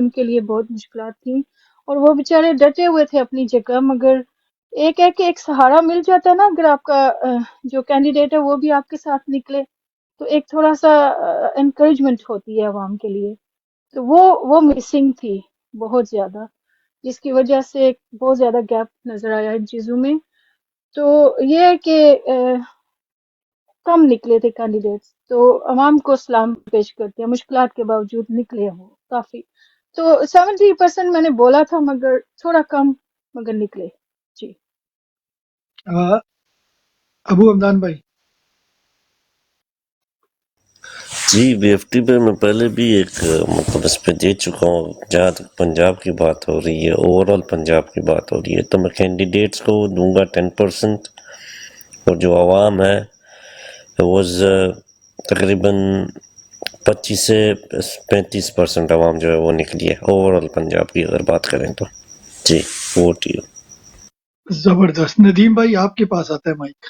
ان کے لیے بہت مشکلات تھیں اور وہ بیچارے ڈٹے ہوئے تھے اپنی جگہ، مگر ایک ہے کہ ایک سہارا مل جاتا ہے نا، اگر آپ کا جو کینڈیڈیٹ ہے وہ بھی آپ کے ساتھ نکلے تو ایک تھوڑا سا انکریجمنٹ ہوتی ہے عوام کے لیے، تو وہ مسنگ تھی بہت زیادہ، جس کی وجہ سے بہت زیادہ گیپ نظر آیا ان چیزوں میں۔ تو یہ ہے کہ کم نکلے تھے کینڈیڈیٹس، تو عوام کو سلام پیش کرتے ہیں، مشکلات کے باوجود نکلے ہوں کافی، تو 70% میں نے بولا تھا مگر تھوڑا کم، مگر نکلے جی۔ ابو حمدان بھائی۔ جی بی ایف ٹی پہ میں پہلے بھی ایک مطلب اس پہ دے چکا ہوں، جہاں تک پنجاب کی بات ہو رہی ہے، اوور آل پنجاب کی بات ہو رہی ہے، تو میں کینڈیڈیٹس کو دوں گا 10%، اور جو عوام ہے وہ تقریباً 25 سے 35% عوام جو ہے وہ نکلی ہے اوور آل پنجاب کی اگر بات کریں تو۔ جی ووٹ یو۔ زبردست۔ ندیم بھائی آپ کے پاس آتا ہے مائک۔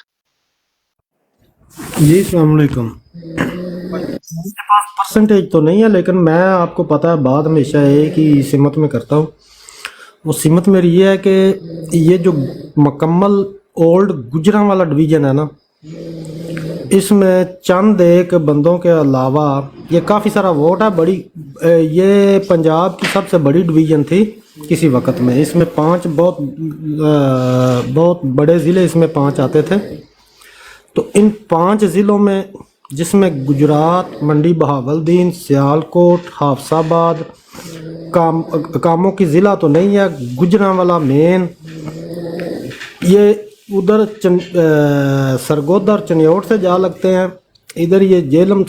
جی السلام علیکم۔ پرسنٹیج تو نہیں ہے لیکن میں آپ کو پتہ ہے بات ہمیشہ ایک ہی سمت میں کرتا ہوں، وہ سمت میری یہ ہے کہ یہ جو مکمل اولڈ گجراں والا ڈویژن ہے نا، اس میں چند ایک بندوں کے علاوہ یہ کافی سارا ووٹ ہے، بڑی یہ پنجاب کی سب سے بڑی ڈویژن تھی کسی وقت میں، اس میں 5 بہت بڑے ضلع اس میں 5 آتے تھے، تو ان 5 ضلعوں میں جس میں گجرات، منڈی بہاولدین، سیالکوٹ، حافظ آباد، کاموں کی ضلع تو نہیں ہے، گجراں والا مین، یہ ادھر سرگودا اور چنیوٹ سے جا لگتے ہیں، ادھر یہ جیلم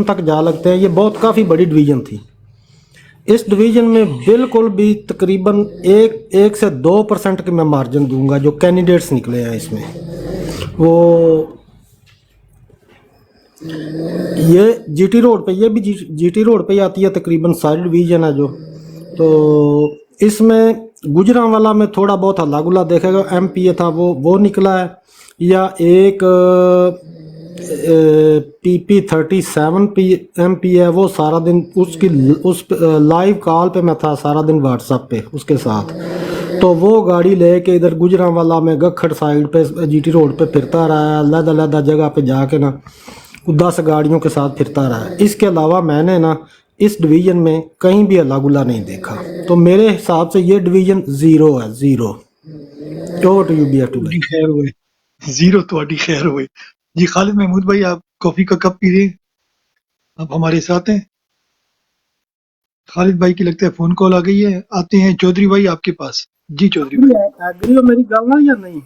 تک جا لگتے ہیں، یہ بہت کافی بڑی ڈویژن تھی۔ اس ڈویژن میں بالکل بھی تقریباً 1 سے 2% کی میں مارجن دوں گا جو کینڈیڈیٹس نکلے ہیں اس میں۔ وہ یہ جی ٹی روڈ پہ، یہ بھی جی ٹی روڈ پہ ہی آتی ہے تقریباً ساری ڈویژن ہے جو، تو اس میں گجراں والا میں تھوڑا بہت ہلا گلا دیکھے گا، ایم پی اے تھا وہ نکلا ہے، یا ایک پی 37 ایم پی ہے، وہ سارا دن اس لائیو کال پہ میں تھا سارا دن واٹس ایپ پہ اس کے ساتھ، تو وہ گاڑی لے کے ادھر گجراں والا میں گکھڑ سائیڈ پہ جی ٹی روڈ پہ پھرتا رہا ہے، علیحدہ جگہ پہ جا کے نا 10 گاڑیوں کے ساتھ پھرتا رہا ہے۔ اس کے علاوہ میں نے نا اس ڈویژن میں کہیں بھی ہلا گلا نہیں دیکھا، تو میرے حساب سے یہ ڈویژن 0 ہے، 0۔ خیر ہوئے 0 تھوڑی خیر ہوئے۔ جی خالد محمود بھائی، آپ کافی کا کپ پی رہے ہیں، آپ ہمارے ساتھ ہیں؟ خالد بھائی کی لگتا ہے فون کال آ گئی ہے، آتے ہیں چودھری بھائی آپ کے پاس۔ جی چودھری بھائی۔ ایگری ہو میری گل نہ یا نہیں؟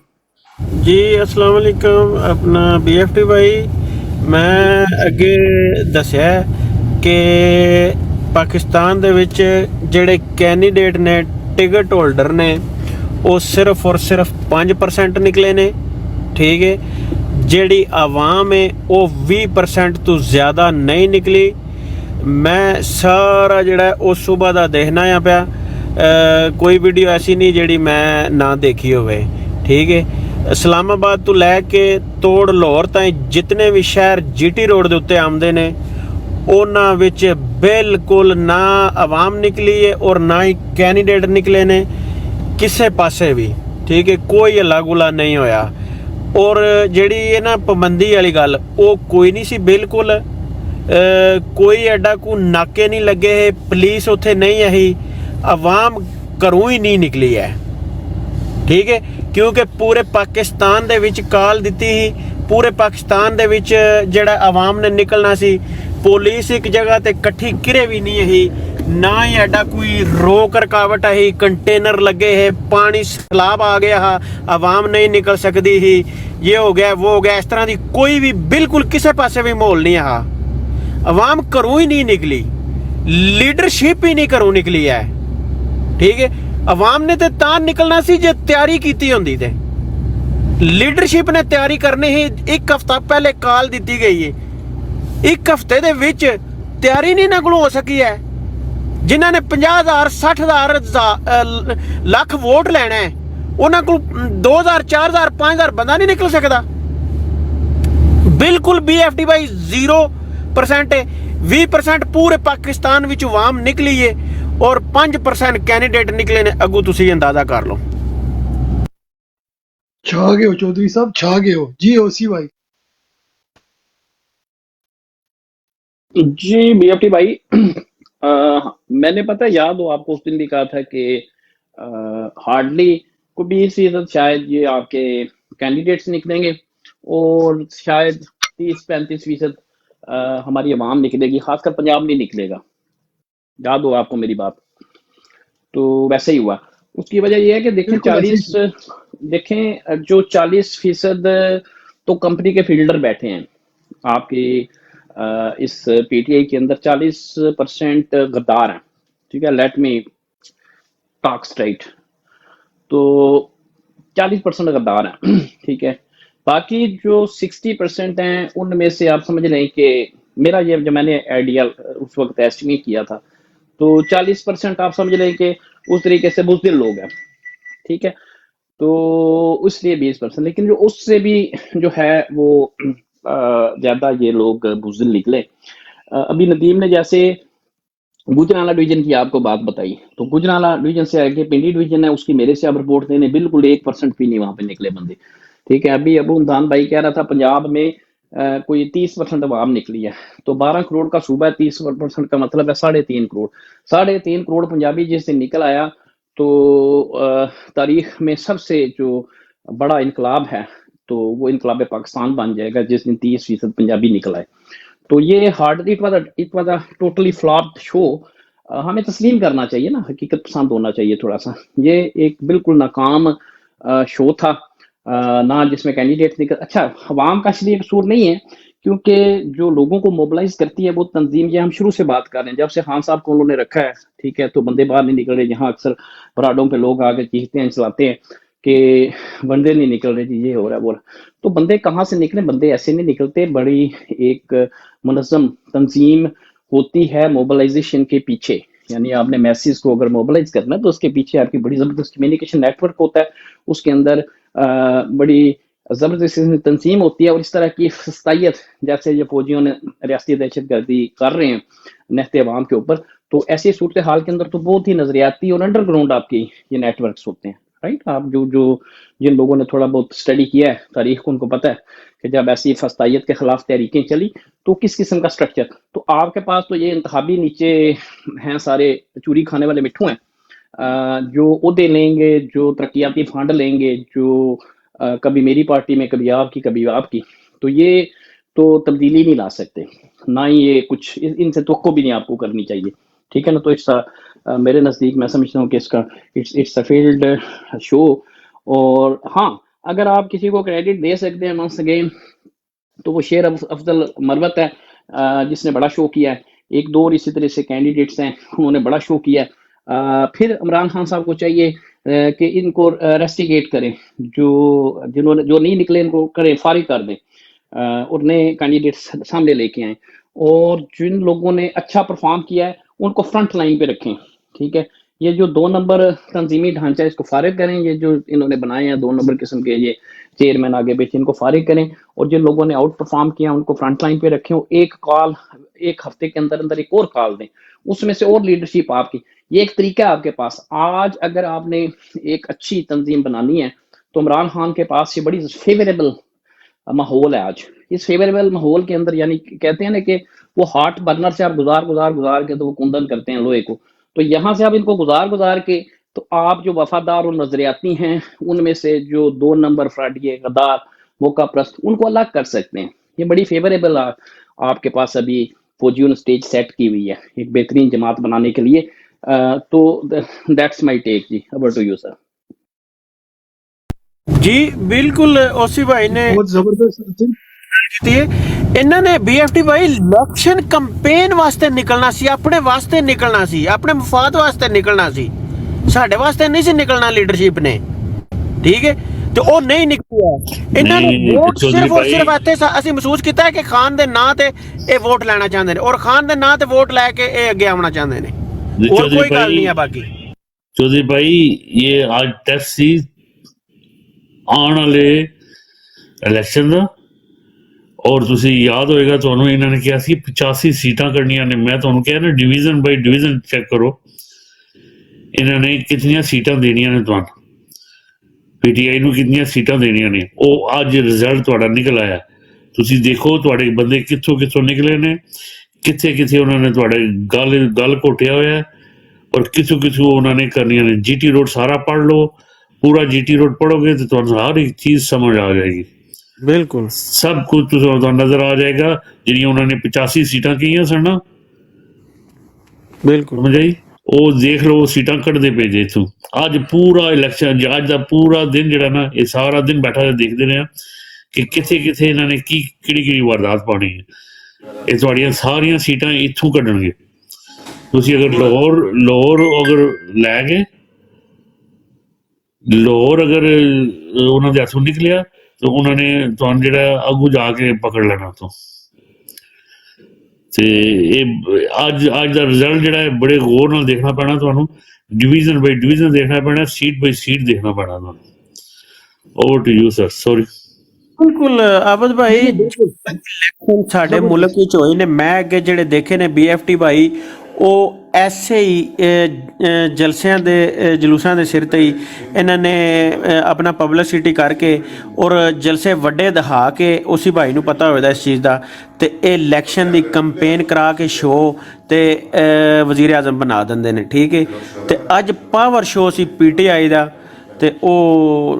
جی السلام علیکم، اپنا بی ایف ٹی بھائی، میں اگے دسیا کہ پاکستان دے وچ جڑے کینڈیڈیٹ نے ٹکٹ ہولڈر نے وہ صرف اور صرف 5% نکلے نے، ٹھیک ہے، جیڑی عوام ہے وہ 20% تو زیادہ نہیں نکلی۔ میں سارا جڑا ہے وہ صبح دا دیکھنا ہے پیا، کوئی ویڈیو ایسی نہیں جیڑی میں نہ دیکھی ہوئے، ٹھیک ہے۔ اسلام آباد تو لے کے توڑ لاہور تائیں جتنے بھی شہر جی ٹی روڈ دے اتنے آمدے نے انہاں وچ بالکل نہ عوام نکلی ہے اور نہ ہی کینڈیڈیٹ نکلے نے کسے پاسے بھی، ٹھیک ہے، کوئی ہلا گلا نہیں ہویا۔ اور جیڑی یہ نا پابندی والی گل وہ کوئی نہیں سی، بالکل کوئی ایڈا کو ناکے نہیں لگے ہے، پولیس اتنے نہیں ہے، عوام گھروں ہی نہیں نکلی ہے، ٹھیک ہے، کیونکہ پورے پاکستان دے وچ کال دیتی ہی، پورے پاکستان دے وچ جڑا عوام نے نکلنا سی، پولیس ایک جگہ تے کٹھی کرے بھی نہیں ہے، نہ ہی ایڈا کوئی روک رکاوٹ ہے، کنٹینر لگے ہے، پانی سیلاب آ گیا ہے، عوام نہیں نکل سکتی ہی، یہ ہو گیا وہ ہو گیا، اس طرح دی کوئی بھی بالکل کسے پاسے بھی ماحول نہیں ہے، عوام گھروں ہی نہیں نکلی، لیڈرشپ ہی نہیں گھروں نکلی ہے، ٹھیک ہے۔ عوام نے تے تاں نکلنا سی جے تیاری کیتی ہوندی تے، لیڈرشپ نے تیاری کرنی ہی، 1 ہفتہ پہلے کال دیتی گئی ہے، 1 ہفتے دے وچ تیاری نہیں نہ کولوں ہو سکی ہے، جنہاں نے 50,000 60,000 لاکھ ووٹ لینا ہے انہاں کو 2,000 4,000 5,000 بندہ نہیں نکل سکتا، بالکل بی ایف ڈی بائی 0% ہے، 20% پورے پاکستان وچ عوام نکلی ہے، اور 5% کینڈیڈیٹ نکلے نے اگو تسی اندازہ کر لو. چھا گئے ہو چودھری صاحب، چھا گئے ہو. جی اوسی بھائی. جی بی ایف ٹی بھائی، میں نے پتہ یاد ہو آپ کو اس دن بھی کہا تھا کہ ہارڈلی کوئی 20% شاید یہ آپ کے کینڈیڈیٹس نکلیں گے اور شاید 30-35% ہماری عوام نکلے گی، خاص کر پنجاب نہیں نکلے گا. یاد ہو آپ کو میری بات؟ تو ویسے ہی ہوا. اس کی وجہ یہ ہے کہ دیکھیں بالکل ایسے ہی. دیکھیں جو 40% تو کمپنی کے فیلڈر بیٹھے ہیں آپ کی اس پی ٹی آئی کے اندر، 40% غدار ہیں. ٹھیک ہے، لیٹ می ٹاک اسٹرائٹ. تو 40% غدار ہیں. ٹھیک ہے، باقی جو 60% ہیں ان میں سے آپ سمجھ لیں کہ میرا یہ جو میں نے آئیڈیا اس وقت ایسٹیمیٹ کیا تھا، تو 40% آپ سمجھ لیں کہ اس طریقے سے بزدل لوگ ہیں. ٹھیک ہے، تو اس لیے 20%، لیکن جو اس سے بھی جو ہے وہ زیادہ یہ لوگ بزدل نکلے. ابھی ندیم نے جیسے گجرانوالہ ڈویژن کی آپ کو بات بتائی، تو گجرانوالہ ڈویژن سے آگے پنڈی ڈویژن ہے، اس کی میرے سے آپ رپورٹ دینے بالکل 1% بھی نہیں وہاں پہ نکلے بندے. ٹھیک ہے، ابھی ابو امدان بھائی کہہ رہا تھا پنجاب میں کوئی 30% عوام نکلی ہے، تو 12 کروڑ کا صوبہ ہے، 30% کا مطلب ہے 3.5 کروڑ. 3.5 کروڑ پنجابی جس دن نکل آیا تو تاریخ میں سب سے جو بڑا انقلاب ہے تو وہ انقلاب پاکستان بن جائے گا جس دن 30% پنجابی نکل آئے. تو یہ hardly it was a totally flopped show. ہمیں تسلیم کرنا چاہیے نا، حقیقت پسند ہونا چاہیے تھوڑا سا. یہ ایک بالکل ناکام شو تھا، نہ جس میں کینڈیڈیٹ نکل. اچھا، عوام کا اس لیے قصور نہیں ہے کیونکہ جو لوگوں کو موبلائز کرتی ہے وہ تنظیم، یہ ہم شروع سے بات کر رہے ہیں جب سے خان صاحب کو انہوں نے رکھا ہے. ٹھیک ہے، تو بندے باہر نہیں نکل رہے. یہاں اکثر پراڈوں پہ لوگ آ کے چیختے ہیں، چلاتے ہیں کہ بندے نہیں نکل رہے جی، یہ ہو رہا ہے وہ. تو بندے کہاں سے نکلے؟ بندے ایسے نہیں نکلتے. بڑی ایک منظم تنظیم ہوتی ہے موبلائزیشن کے پیچھے. یعنی آپ نے میسیز کو اگر موبلائز کرنا ہے تو اس کے پیچھے آپ کی بڑی زبردست کمیونیکیشن نیٹ ورک ہوتا ہے، اس کے اندر بڑی زبردست تنظیم ہوتی ہے. اور اس طرح کی فسطائیت جیسے یہ فوجیوں نے ریاستی دہشت گردی کر رہے ہیں نہت عوام کے اوپر، تو ایسی صورتحال کے اندر تو بہت ہی نظریاتی اور انڈر گراؤنڈ آپ کی یہ نیٹ ورکس ہوتے ہیں. رائٹ، آپ جو جن لوگوں نے تھوڑا بہت اسٹڈی کیا ہے تاریخ کو، ان کو پتہ ہے کہ جب ایسی فسطائیت کے خلاف تحریکیں چلی تو کس قسم کا سٹرکچر. تو آپ کے پاس تو یہ انتخابی نیچے ہیں، سارے چوری کھانے والے مٹھو ہیں جو عہدے لیں گے، جو ترقیاتی فنڈ لیں گے، جو کبھی میری پارٹی میں، کبھی آپ کی، کبھی آپ کی. تو یہ تو تبدیلی نہیں لا سکتے، نہ ہی یہ کچھ ان سے توقع بھی نہیں آپ کو کرنی چاہیے. ٹھیک ہے نا. تو اس میرے نزدیک میں سمجھتا ہوں کہ اس کا اٹس اے فیلڈ شو. اور ہاں، اگر آپ کسی کو کریڈٹ دے سکتے ہیں ونس اگین تو وہ شیر افضل مروت ہے جس نے بڑا شو کیا ہے. ایک دو اور اسی طرح سے کینڈیڈیٹس ہیں، انہوں نے بڑا شو کیا ہے. پھر عمران خان صاحب کو چاہیے کہ ان کو ریسٹیگیٹ کریں، جو نہیں نکلے ان کو کریں، فارغ کر دیں اور نئے کینڈیڈیٹس سامنے لے کے آئیں. اور جن لوگوں نے اچھا پرفارم کیا ہے ان کو فرنٹ لائن پہ رکھیں. ٹھیک ہے، یہ جو 2 نمبر تنظیمی ڈھانچہ اس کو فارغ کریں. یہ جو انہوں نے بنائے ہیں 2 نمبر قسم کے یہ چیئرمین آگے پیچھے، ان کو فارغ کریں. اور جن لوگوں نے آؤٹ پرفارم کیا ان کو فرنٹ لائن پہ رکھیں. ایک کال ایک ہفتے کے اندر اندر ایک اور کال دیں، اس میں سے اور لیڈرشپ آپ کی. یہ ایک طریقہ ہے آپ کے پاس. آج اگر آپ نے ایک اچھی تنظیم بنانی ہے تو عمران خان کے پاس یہ بڑی فیوریبل ماحول ہے آج. اس فیوریبل ماحول کے اندر، یعنی کہتے ہیں نا کہ وہ ہارٹ برنر سے آپ گزار کے تو وہ کندن کرتے ہیں لوہے کو. تو یہاں سے آپ ان کو گزار کے تو آپ جو وفادار اور نظریاتی ہیں ان میں سے جو 2 نمبر فراڈیے، غدار، موقع پرست، ان کو الگ کر سکتے ہیں. یہ بڑی فیوریبل آپ کے پاس ابھی فوجیوں نے سٹیج سیٹ کی ہوئی ہے ایک بہترین جماعت بنانے کے لیے. تو دیٹس مائی ٹیک. جی اوور ٹو یو سر. جی بالکل، اوسی بھائی نے بہت زبردست. انہوں نے بی ایف ٹی بھائی الیکشن کمپین واسطے نکلنا سی، اپنے واسطے نکلنا سی، اپنے مفاد واسطے نکلنا سی، ساڈے واسطے نہیں سی نکلنا لیڈرشپ نے. ٹھیک ہے، تو وہ نہیں نکلیا. انہوں نے ووٹ صرف اور صرف ایتھے اسی محسوس کیتا ہے کہ خان دے ناں تے اے ووٹ لینا چاہتے ہیں، اور خان دے ناں تے ووٹ لے کے اے اگے آنا چاہتے ہیں. اور کوئی گل نہیں ہے. باقی چودھری بھائی یہ آج ٹیسٹ سی آن والے الیکشن دا، اور تسی یاد ہوئے گا تمہیں انہوں نے کیا سی 85 سیٹاں کرنیاں نے. میں تمہیں کہہ رہا ڈویژن بائی ڈویژن چیک کرو ਇਹਨਾਂ ਨੇ ਕਿੰਨੀਆਂ ਸੀਟਾਂ ਦੇਣੀਆਂ ਨੇ ਤੁਹਾਨੂੰ, PTI ਨੂੰ ਕਿੰਨੀਆਂ ਸੀਟਾਂ ਦੇਣੀਆਂ ਨੇ, ਉਹ ਅੱਜ ਰਿਜ਼ਲਟ ਤੁਹਾਡਾ ਨਿਕਲ ਆਇਆ। ਤੁਸੀਂ ਦੇਖੋ ਤੁਹਾਡੇ ਬੰਦੇ ਕਿੱਥੋਂ ਕਿੱਥੋਂ ਨਿਕਲੇ ਨੇ, ਕਿੱਥੇ ਕਿੱਥੇ ਉਹਨਾਂ ਨੇ ਤੁਹਾਡੇ ਗੱਲ ਘੋਟਿਆ ਹੋਇਆ, ਔਰ ਕਿੱਥੋਂ ਕਿੱਥੋਂ ਉਹਨਾਂ ਨੇ ਕਰਨੀਆਂ ਨੇ। GT ਰੋਡ ਸਾਰਾ ਪੜ੍ਹ ਲਓ, ਪੂਰਾ GT ਰੋਡ ਪੜ੍ਹੋਗੇ ਤਾਂ ਤੁਹਾਨੂੰ ਹਰ ਇੱਕ ਚੀਜ਼ ਸਮਝ ਆ ਜਾਏਗੀ, ਬਿਲਕੁਲ ਸਭ ਕੁਝ ਤੁਹਾਨੂੰ ਨਜ਼ਰ ਆ ਜਾਏਗਾ। ਜਿਹੜੀਆਂ ਉਹਨਾਂ ਨੇ 85 ਸੀਟਾਂ ਕਹੀਆਂ ਸਨ ਨਾ, ਬਿਲਕੁਲ ਸਮਝ ਆਈ, ਉਹ ਦੇਖ ਲਓ ਸੀਟਾਂ ਕੱਢਦੇ ਪਏ ਜੇ ਇੱਥੋਂ। ਅੱਜ ਪੂਰਾ ਇਲੈਕਸ਼ਨ, ਅੱਜ ਦਾ ਪੂਰਾ ਦਿਨ ਜਿਹੜਾ ਨਾ, ਇਹ ਸਾਰਾ ਦਿਨ ਬੈਠਾ ਦੇਖਦੇ ਰਹੇ ਕਿ ਕਿੱਥੇ ਕਿੱਥੇ ਇਹਨਾਂ ਨੇ ਕਿਹੜੀ ਵਾਰਦਾਤ ਪਾਉਣੀ ਹੈ। ਇਹ ਤੁਹਾਡੀਆਂ ਸਾਰੀਆਂ ਸੀਟਾਂ ਇੱਥੋਂ ਕੱਢਣਗੇ। ਤੁਸੀਂ ਅਗਰ ਲਾਹੌਰ ਅਗਰ ਲੈ ਗਏ, ਲਾਹੌਰ ਅਗਰ ਉਹਨਾਂ ਦੇ ਹੱਥੋਂ ਨਿਕਲਿਆ ਤਾਂ ਉਹਨਾਂ ਨੇ ਤੁਹਾਨੂੰ ਜਿਹੜਾ ਅੱਗੂ ਜਾ ਕੇ ਪਕੜ ਲੈਣਾ ਉੱਥੋਂ। ਤੇ ਇਹ ਅੱਜ ਦਾ ਰਿਜ਼ਲਟ ਜਿਹੜਾ ਹੈ ਬੜੇ ਗੌਰ ਨਾਲ ਦੇਖਣਾ ਪੈਣਾ ਤੁਹਾਨੂੰ, ਡਿਵੀਜ਼ਨ ਬਾਈ ਡਿਵੀਜ਼ਨ ਦੇਖਣਾ ਪੈਣਾ, ਸੀਟ ਬਾਈ ਸੀਟ ਦੇਖਣਾ ਪੈਣਾ ਤੁਹਾਨੂੰ। Over to you sir, sorry. ਬਿਲਕੁਲ ਆਬਦ ਭਾਈ, ਸਾਡੇ ਮੁਲਕ ਵਿੱਚ ਹੋਏ ਨੇ, ਮੈਂ ਅੱਗੇ ਜਿਹੜੇ ਦੇਖੇ ਨੇ BFT ਭਾਈ, ਉਹ ਐਸੇ ਹੀ ਜਲਸਿਆਂ ਦੇ ਜਲੂਸਾਂ ਦੇ ਸਿਰ ਤੇ ਹੀ ਇਹਨਾਂ ਨੇ ਆਪਣਾ ਪਬਲਿਸਿਟੀ ਕਰਕੇ ਔਰ ਜਲਸੇ ਵੱਡੇ ਦਿਖਾ ਕੇ, ਉਸੇ ਭਾਈ ਨੂੰ ਪਤਾ ਹੋਵੇਗਾ ਇਸ ਚੀਜ਼ ਦਾ, ਤੇ ਇਹ ਇਲੈਕਸ਼ਨ ਦੀ ਕੰਪੇਨ ਕਰਾ ਕੇ ਸ਼ੋਅ ਤੇ ਵਜ਼ੀਰ ਆਜ਼ਮ ਬਣਾ ਦਿੰਦੇ ਨੇ, ਠੀਕ ਹੈ। ਤੇ ਅੱਜ ਪਾਵਰ ਸ਼ੋਅ ਸੀ PTI ਦਾ, ਤੇ ਉਹ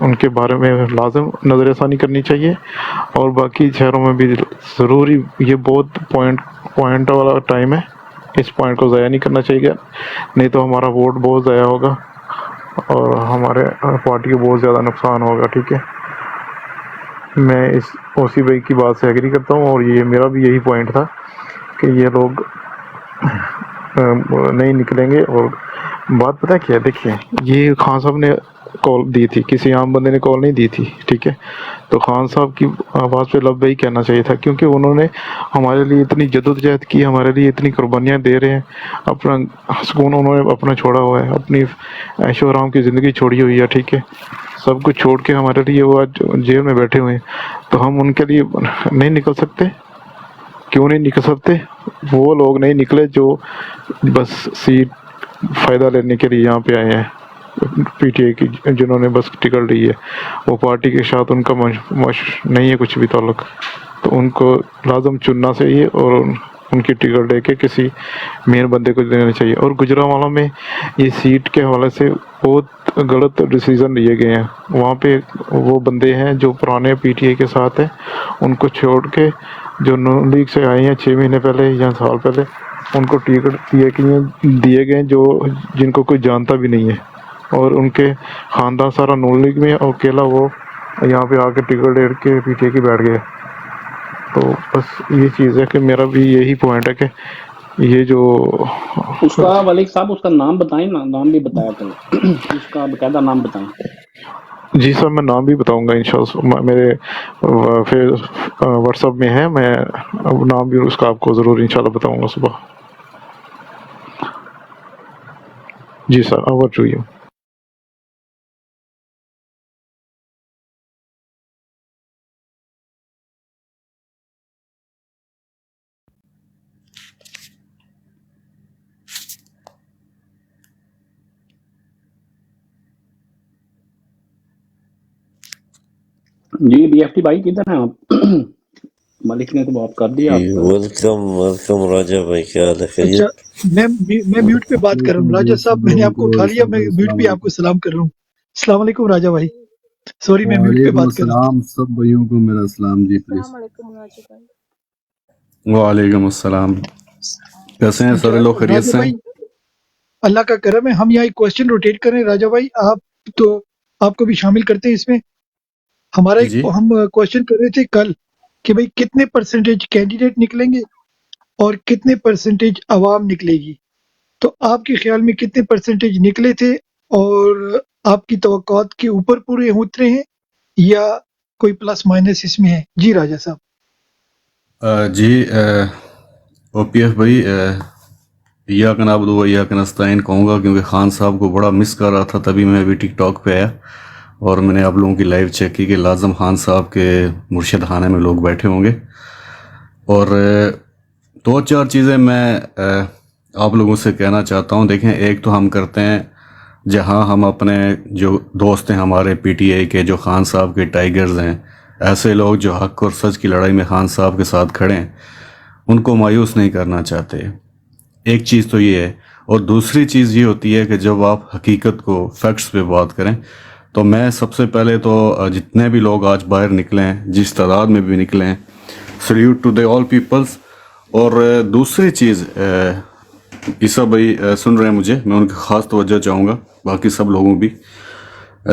ان کے بارے میں لازم نظر ثانی کرنی چاہیے، اور باقی شہروں میں بھی ضروری، یہ بہت پوائنٹ والا ٹائم ہے، اس پوائنٹ کو ضائع نہیں کرنا چاہیے، نہیں تو ہمارا ووٹ بہت ضائع ہوگا اور ہمارے پارٹی کو بہت زیادہ نقصان ہوگا. ٹھیک ہے، میں اس اوسی بھائی کی بات سے ایگری کرتا ہوں، اور یہ میرا بھی یہی پوائنٹ تھا کہ یہ لوگ نہیں نکلیں گے. اور بات پتہ کیا ہے، دیکھیے یہ خان صاحب نے کال دی تھی، کسی عام بندے نے کال نہیں دی تھی. ٹھیک ہے، تو خان صاحب کی آواز پہ لبیک کہنا چاہیے تھا، کیونکہ انہوں نے ہمارے لیے اتنی جدوجہد کی، ہمارے لیے اتنی قربانیاں دے رہے ہیں، اپنا سکون انہوں نے اپنا چھوڑا ہوا ہے، اپنی عیش و آرام کی زندگی چھوڑی ہوئی ہے. ٹھیک ہے، سب کچھ چھوڑ کے ہمارے لیے وہ آج جیل میں بیٹھے ہوئے ہیں، تو ہم ان کے لیے نہیں نکل سکتے؟ کیوں نہیں نکل سکتے؟ وہ لوگ نہیں نکلے جو بس سیٹ فائدہ لینے کے لیے یہاں پہ آئے ہیں، پی ٹی آئی کی، جنہوں نے بس ٹکٹ لی ہے، وہ پارٹی کے ساتھ ان کا نہیں ہے کچھ بھی تعلق. تو ان کو لازم چننا چاہیے اور ان کی ٹکٹ لے کے کسی مین بندے کو دینا چاہیے. اور گجرانوالہ میں یہ سیٹ کے حوالے سے بہت غلط ڈیسیزن لیے گئے ہیں. وہاں پہ وہ بندے ہیں جو پرانے پی ٹی آئی کے ساتھ ہیں، ان کو چھوڑ کے جو نون لیگ سے آئے ہیں 6 مہینے پہلے یا سال پہلے، ان کو ٹکٹ دیے گئے جو جن کو کوئی جانتا بھی نہیں ہے، اور ان کے خاندان سارا نون لیگ میں، اور اکیلا وہ یہاں پہ آ کے ٹکٹ لے کے پی ٹی آئی کی بیٹھ گئے. تو بس یہ چیز ہے کہ میرا بھی یہی پوائنٹ ہے کہ یہ جو اس کا ملک صاحب اس کا نام بتائیں نا، نام بھی بتایا کریں، اس کا باقاعدہ نام بتائیں. جی سر، میں نام بھی بتاؤں گا انشاءاللہ، میرے واٹس ایپ میں ہے، میں نام بھی اس کا آپ کو ضرور انشاءاللہ بتاؤں گا صبح. جی سر، اوور ٹو یو. جی بی ایف ٹی بھائی کدھر ہیں آپ؟ ملک نے تو بات کر دیا آپ کو. ویلکم راجہ بھائی، کیا حال ہے؟ اچھا، خیریت؟ میں میوٹ پہ بات کر رہا ہوں راجہ صاحب، میں نے آپ کو اٹھا لیا، میں میوٹ پہ آپ کو سلام کر رہا ہوں. السلام علیکم راجہ بھائی، سوری میں میوٹ پہ وعلیکم بات کر رہا ہوں. السلام، سب بھائیوں کو میرا السلام جی پلیز. السلام علیکم راجہ بھائی. وعلیکم السلام. کیسے ہیں سارے لوگ؟ خیریت راجہ سے بھائی ہیں؟ اللہ کا کرم ہے، ہم یہاں ایک کوشچن روٹیٹ کر رہے ہیں راجہ بھائی، آپ کو بھی شامل کرتے ہیں اس میں. ہمارا جی جی. ہم کوشچن کر رہے تھے کل کہ بھئی کتنے پرسنٹیج کینڈیڈیٹ نکلیں گے اور کتنے پرسنٹیج عوام نکلے گی. تو آپ کے خیال میں کتنے پرسنٹیج نکلے تھے، اور آپ کی توقعات کے اوپر پورے اترے ہیں یا کوئی پلس مائنس اس میں ہے؟ جی راجہ صاحب. جی او پی ایف بھائی، ایاک نعبد و ایاک نستعین کہوں گا، کیونکہ خان صاحب کو بڑا مس کر رہا تھا، تبھی میں ابھی ٹک ٹاک پہ آیا اور میں نے آپ لوگوں کی لائیو چیک کی کہ لازم خان صاحب کے مرشد خانے میں لوگ بیٹھے ہوں گے. اور 2-4 چیزیں میں آپ لوگوں سے کہنا چاہتا ہوں. دیکھیں، ایک تو ہم کرتے ہیں، جہاں ہم اپنے جو دوست ہیں ہمارے پی ٹی آئی کے، جو خان صاحب کے ٹائیگرز ہیں، ایسے لوگ جو حق اور سچ کی لڑائی میں خان صاحب کے ساتھ کھڑے ہیں، ان کو مایوس نہیں کرنا چاہتے. ایک چیز تو یہ ہے. اور دوسری چیز یہ ہوتی ہے کہ جب آپ حقیقت کو، فیکٹس پہ بات کریں، تو میں سب سے پہلے تو جتنے بھی لوگ آج باہر نکلے ہیں، جس تعداد میں بھی نکلے ہیں، salute to the all peoples. اور دوسری چیز، عیسیٰ بھائی سن رہے ہیں مجھے، میں ان کی خاص توجہ چاہوں گا، باقی سب لوگوں بھی.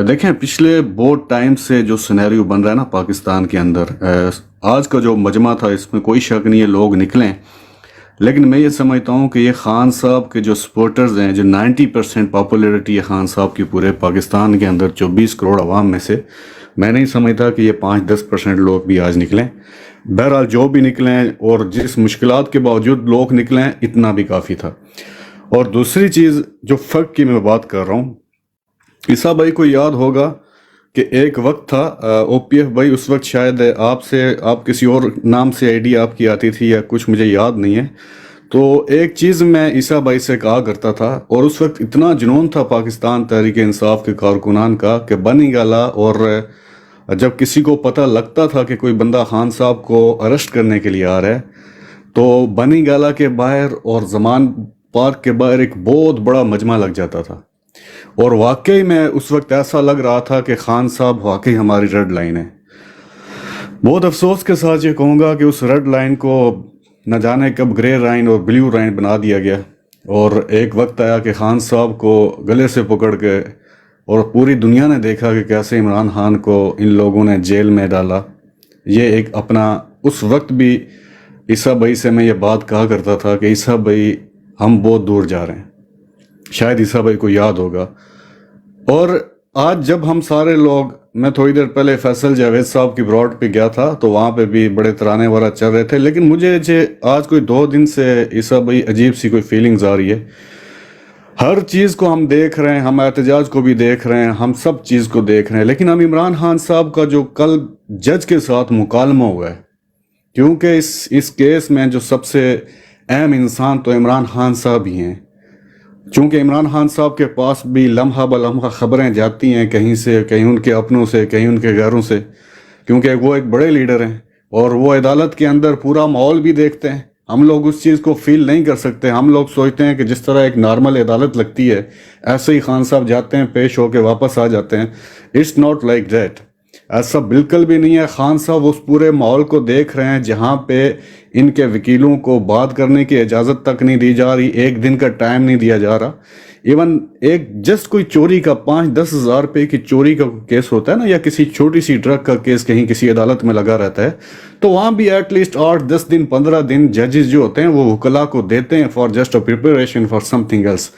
دیکھیں، پچھلے بہت ٹائم سے جو سینیریو بن رہا ہے نا پاکستان کے اندر، آج کا جو مجمع تھا اس میں کوئی شک نہیں ہے لوگ نکلیں، لیکن میں یہ سمجھتا ہوں کہ یہ خان صاحب کے جو سپورٹرز ہیں، جو 90% پاپولیرٹی ہے خان صاحب کی پورے پاکستان کے اندر 24 کروڑ عوام میں سے، میں نہیں سمجھتا کہ یہ 5-10% لوگ بھی آج نکلیں. بہرحال جو بھی نکلیں اور جس مشکلات کے باوجود لوگ نکلیں، اتنا بھی کافی تھا. اور دوسری چیز جو فیکٹ کی میں بات کر رہا ہوں، عیسیٰ بھائی کو یاد ہوگا کہ ایک وقت تھا، او پی ایف بھائی اس وقت شاید آپ کسی اور نام سے آئی ڈی آپ کی آتی تھی یا کچھ، مجھے یاد نہیں ہے. تو ایک چیز میں عیسیٰ بھائی سے کہا کرتا تھا، اور اس وقت اتنا جنون تھا پاکستان تحریک انصاف کے کارکنان کا کہ بنی گالا، اور جب کسی کو پتہ لگتا تھا کہ کوئی بندہ خان صاحب کو اریسٹ کرنے کے لیے آ رہا ہے، تو بنی گالا کے باہر اور زمان پارک کے باہر ایک بہت بڑا مجمع لگ جاتا تھا. اور واقعی میں اس وقت ایسا لگ رہا تھا کہ خان صاحب واقعی ہماری ریڈ لائن ہے. بہت افسوس کے ساتھ یہ کہوں گا کہ اس ریڈ لائن کو نہ جانے کب گرے لائن اور بلیو لائن بنا دیا گیا، اور ایک وقت آیا کہ خان صاحب کو گلے سے پکڑ کے، اور پوری دنیا نے دیکھا کہ کیسے عمران خان کو ان لوگوں نے جیل میں ڈالا. یہ ایک اپنا، اس وقت بھی عیسیٰ بھائی سے میں یہ بات کہا کرتا تھا کہ عیسیٰ بھائی ہم بہت دور جا رہے ہیں، شاید عیسیٰ بھائی کو یاد ہوگا. اور آج جب ہم سارے لوگ، میں تھوڑی دیر پہلے فیصل جاوید صاحب کی براڈ پہ گیا تھا تو وہاں پہ بھی بڑے ترانے وغیرہ چل رہے تھے، لیکن مجھے آج کوئی 2 دن سے عیسیٰ بھائی عجیب سی کوئی فیلنگز آ رہی ہے. ہر چیز کو ہم دیکھ رہے ہیں، ہم احتجاج کو بھی دیکھ رہے ہیں، ہم سب چیز کو دیکھ رہے ہیں، لیکن ہم عمران خان صاحب کا جو کل جج کے ساتھ مکالمہ ہوا ہے، کیونکہ اس کیس میں جو سب سے اہم انسان تو عمران خان صاحب ہی ہیں. چونکہ عمران خان صاحب کے پاس بھی لمحہ بلمحہ خبریں جاتی ہیں، کہیں سے، کہیں ان کے اپنوں سے، کہیں ان کے غیروں سے، کیونکہ وہ ایک بڑے لیڈر ہیں اور وہ عدالت کے اندر پورا ماحول بھی دیکھتے ہیں. ہم لوگ اس چیز کو فیل نہیں کر سکتے. ہم لوگ سوچتے ہیں کہ جس طرح ایک نارمل عدالت لگتی ہے ایسے ہی خان صاحب جاتے ہیں، پیش ہو کے واپس آ جاتے ہیں. It's not like that. ایسا بالکل بھی نہیں ہے. خان صاحب اس پورے ماحول کو دیکھ رہے ہیں جہاں پہ ان کے وکیلوں کو بات کرنے کی اجازت تک نہیں دی جا رہی، 1 دن کا ٹائم نہیں دیا جا رہا. ایون ایک جسٹ کوئی چوری کا 5-10 ہزار روپے کی چوری کا کیس ہوتا ہے نا، یا کسی چھوٹی سی ڈرگ کا کیس کہیں کسی عدالت میں لگا رہتا ہے، تو وہاں بھی ایٹ لیسٹ 8-10 دن 15 دن ججز جو ہوتے ہیں وہ وکلا کو دیتے ہیں for just a preparation for something else.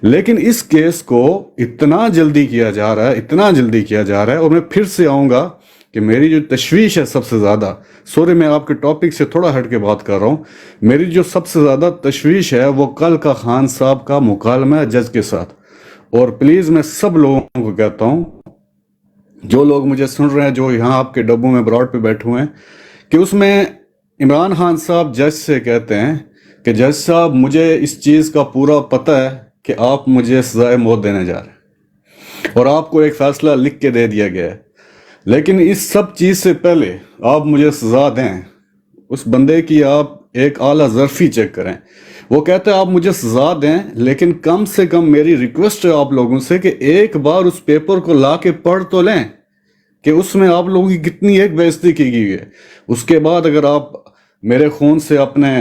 لیکن اس کیس کو اتنا جلدی کیا جا رہا ہے، اتنا جلدی کیا جا رہا ہے. اور میں پھر سے آؤں گا کہ میری جو تشویش ہے سب سے زیادہ، سوری میں آپ کے ٹاپک سے تھوڑا ہٹ کے بات کر رہا ہوں، میری جو سب سے زیادہ تشویش ہے وہ کل کا خان صاحب کا مکالمہ ہے جج کے ساتھ. اور پلیز میں سب لوگوں کو کہتا ہوں، جو لوگ مجھے سن رہے ہیں، جو یہاں آپ کے ڈبوں میں براڈ پہ بیٹھے ہوئے ہیں، کہ اس میں عمران خان صاحب جج سے کہتے ہیں کہ جج صاحب مجھے اس چیز کا پورا پتہ ہے کہ آپ مجھے سزائے موت دینے جا رہے ہیں اور آپ کو ایک فیصلہ لکھ کے دے دیا گیا ہے، لیکن اس سب چیز سے پہلے آپ مجھے سزا دیں. اس بندے کی آپ ایک اعلیٰ ظرفی چیک کریں. وہ کہتے ہیں آپ مجھے سزا دیں، لیکن کم سے کم میری ریکویسٹ ہے آپ لوگوں سے کہ ایک بار اس پیپر کو لا کے پڑھ تو لیں کہ اس میں آپ لوگوں کی کتنی ایک بے عزتی کی گئی ہے. اس کے بعد اگر آپ میرے خون سے اپنے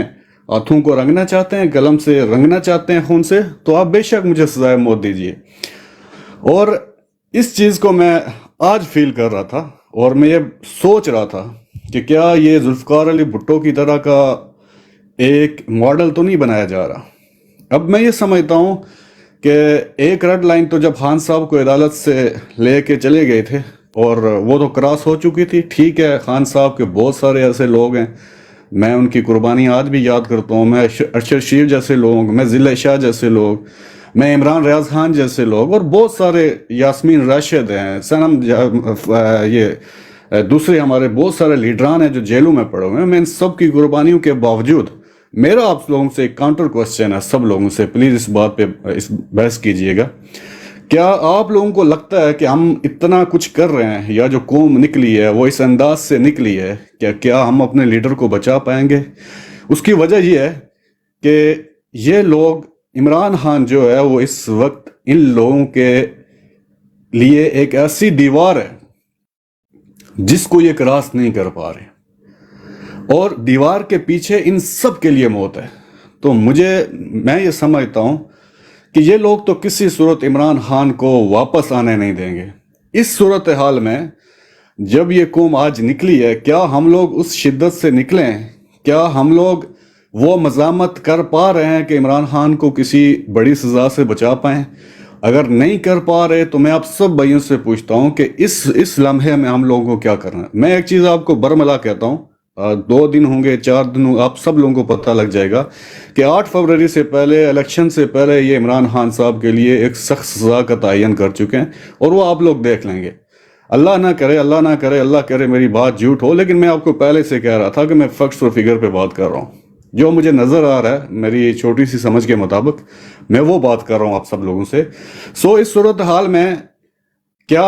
ہاتھوں کو رنگنا چاہتے ہیں، قلم سے رنگنا چاہتے ہیں خون سے، تو آپ بے شک مجھے سزائے موت دیجیے. اور اس چیز کو میں آج فیل کر رہا تھا، اور میں یہ سوچ رہا تھا کہ کیا یہ ذوالفقار علی بھٹو کی طرح کا ایک ماڈل تو نہیں بنایا جا رہا. اب میں یہ سمجھتا ہوں کہ ایک ریڈ لائن تو جب خان صاحب کو عدالت سے لے کے چلے گئے تھے اور وہ تو کراس ہو چکی تھی. ٹھیک ہے، خان صاحب کے بہت سارے ایسے لوگ ہیں، میں ان کی قربانی آج بھی یاد کرتا ہوں. میں ارشد شریف جیسے لوگ، میں ضلع شاہ جیسے لوگ، میں عمران ریاض خان جیسے لوگ، اور بہت سارے، یاسمین راشد ہیں، سنم، یہ دوسرے ہمارے بہت سارے لیڈران ہیں جو جیلوں میں پڑے ہوئے ہیں. میں ان سب کی قربانیوں کے باوجود میرا آپ لوگوں سے ایک کاؤنٹر کوسچن ہے، سب لوگوں سے، پلیز اس بات پہ اس بحث کیجئے گا. کیا آپ لوگوں کو لگتا ہے کہ ہم اتنا کچھ کر رہے ہیں، یا جو قوم نکلی ہے وہ اس انداز سے نکلی ہے، کیا ہم اپنے لیڈر کو بچا پائیں گے؟ اس کی وجہ یہ ہے کہ یہ لوگ، عمران خان جو ہے وہ اس وقت ان لوگوں کے لیے ایک ایسی دیوار ہے جس کو یہ کراس نہیں کر پا رہے، اور دیوار کے پیچھے ان سب کے لیے موت ہے. تو میں یہ سمجھتا ہوں کہ یہ لوگ تو کسی صورت عمران خان کو واپس آنے نہیں دیں گے. اس صورتحال میں جب یہ قوم آج نکلی ہے، کیا ہم لوگ اس شدت سے نکلیں؟ کیا ہم لوگ وہ مزاحمت کر پا رہے ہیں کہ عمران خان کو کسی بڑی سزا سے بچا پائیں؟ اگر نہیں کر پا رہے تو میں آپ سب بھائیوں سے پوچھتا ہوں کہ اس لمحے میں ہم لوگوں کو کیا کرنا ہے. میں ایک چیز آپ کو برملا کہتا ہوں، 2 دن ہوں گے، 4 دن ہوں، آپ سب لوگوں کو پتہ لگ جائے گا کہ 8 فروری سے پہلے، الیکشن سے پہلے، یہ عمران خان صاحب کے لیے ایک سخت سزا کا تعین کر چکے ہیں، اور وہ آپ لوگ دیکھ لیں گے. اللہ نہ کرے، اللہ نہ کرے، اللہ کرے میری بات جھوٹ ہو، لیکن میں آپ کو پہلے سے کہہ رہا تھا کہ میں فیکٹس اور فگر پہ بات کر رہا ہوں. جو مجھے نظر آ رہا ہے میری چھوٹی سی سمجھ کے مطابق، میں وہ بات کر رہا ہوں آپ سب لوگوں سے. اس صورتحال میں کیا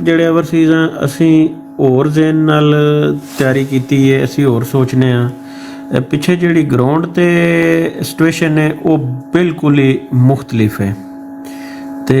ਜਿਹੜੇ ਓਵਰਸੀਜ਼ ਆ, ਅਸੀਂ ਹੋਰ ਜ਼ੇਨ ਨਾਲ ਤਿਆਰੀ ਕੀਤੀ ਹੈ, ਅਸੀਂ ਹੋਰ ਸੋਚਨੇ ਆ। ਪਿੱਛੇ ਜਿਹੜੀ ਗਰਾਊਂਡ ਤੇ ਸਿਚੁਏਸ਼ਨ ਹੈ ਉਹ ਬਿਲਕੁਲ ਹੀ ਮੁਖਤਲਿਫ ਹੈ। ਤੇ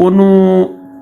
ਉਹਨੂੰ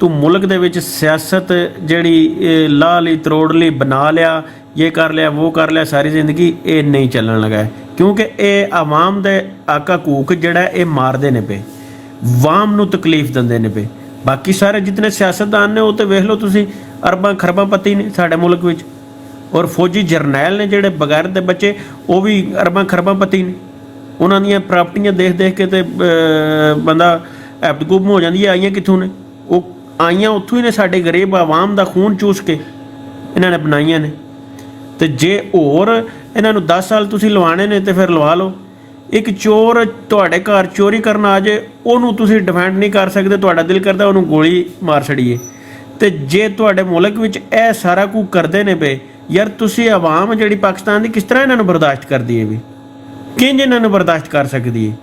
ਤੂੰ ਮੁਲਕ ਦੇ ਵਿੱਚ ਸਿਆਸਤ ਜਿਹੜੀ ਲਾਹ ਲਈ ਤਰੋੜ ਲਈ ਬਣਾ ਲਿਆ, ਇਹ ਕਰ ਲਿਆ ਉਹ ਕਰ ਲਿਆ ਸਾਰੀ ਜ਼ਿੰਦਗੀ, ਇਹ ਨਹੀਂ ਚੱਲਣ ਲੱਗਾ ਹੈ। ਕਿਉਂਕਿ ਇਹ ਆਵਾਮ ਦੇ ਹੱਕ ਹਕੂਕ ਜਿਹੜਾ ਇਹ ਮਾਰਦੇ ਨੇ ਪਏ, ਵਾਮ ਨੂੰ ਤਕਲੀਫ ਦਿੰਦੇ ਨੇ ਪਏ। ਬਾਕੀ ਸਾਰੇ ਜਿਤਨੇ ਸਿਆਸਤਦਾਨ ਨੇ ਉਹ ਤੇ ਵੇਖ ਲਓ ਤੁਸੀਂ, ਅਰਬਾਂ ਖਰਬਾਂ ਪਤੀ ਨੇ ਸਾਡੇ ਮੁਲਕ ਵਿੱਚ, ਔਰ ਫੌਜੀ ਜਰਨੈਲ ਨੇ ਜਿਹੜੇ ਬਗੈਰ ਦੇ ਬੱਚੇ ਉਹ ਵੀ ਅਰਬਾਂ ਖਰਬਾਂ ਪਤੀ ਨੇ। ਉਹਨਾਂ ਦੀਆਂ ਪ੍ਰਾਪਰਟੀਆਂ ਦੇਖ ਕੇ ਤੇ ਬੰਦਾ ਐਬਦਗੁਮ ਹੋ ਜਾਂਦੀ ਹੈ, ਆਈਆਂ ਕਿੱਥੋਂ ਨੇ? ਉਹ ਆਈਆਂ ਉੱਥੋਂ ਹੀ ਨੇ, ਸਾਡੇ ਗਰੀਬ ਆਵਾਮ ਦਾ ਖੂਨ ਚੂਸ ਕੇ ਇਹਨਾਂ ਨੇ ਬਣਾਈਆਂ ਨੇ। ਤੇ ਜੇ ਹੋਰ ਇਹਨਾਂ ਨੂੰ 10 ਸਾਲ ਤੁਸੀਂ ਲਵਾਣੇ ਨੇ ਤੇ ਫਿਰ ਲਵਾ ਲਓ। ਇੱਕ ਚੋਰ ਤੁਹਾਡੇ ਘਰ ਚੋਰੀ ਕਰਨ ਆ ਜੇ, ਉਹਨੂੰ ਤੁਸੀਂ ਡਿਫੈਂਡ ਨਹੀਂ ਕਰ ਸਕਦੇ, ਤੁਹਾਡਾ ਦਿਲ ਕਰਦਾ ਉਹਨੂੰ ਗੋਲੀ ਮਾਰ ਛੜੀਏ। ਤੇ ਜੇ ਤੁਹਾਡੇ ਮੁਲਕ ਵਿੱਚ ਇਹ ਸਾਰਾ ਕੁਝ ਕਰਦੇ ਨੇ ਪਏ, ਯਾਰ ਤੁਸੀਂ ਆਵਾਮ ਜਿਹੜੀ ਪਾਕਿਸਤਾਨ ਦੀ ਕਿਸ ਤਰ੍ਹਾਂ ਇਹਨਾਂ ਨੂੰ ਬਰਦਾਸ਼ਤ ਕਰਦੀ ਹੈ? ਵੀ ਕਿੰਝ ਇਹਨਾਂ ਨੂੰ ਬਰਦਾਸ਼ਤ ਕਰ ਸਕਦੀ ਹੈ?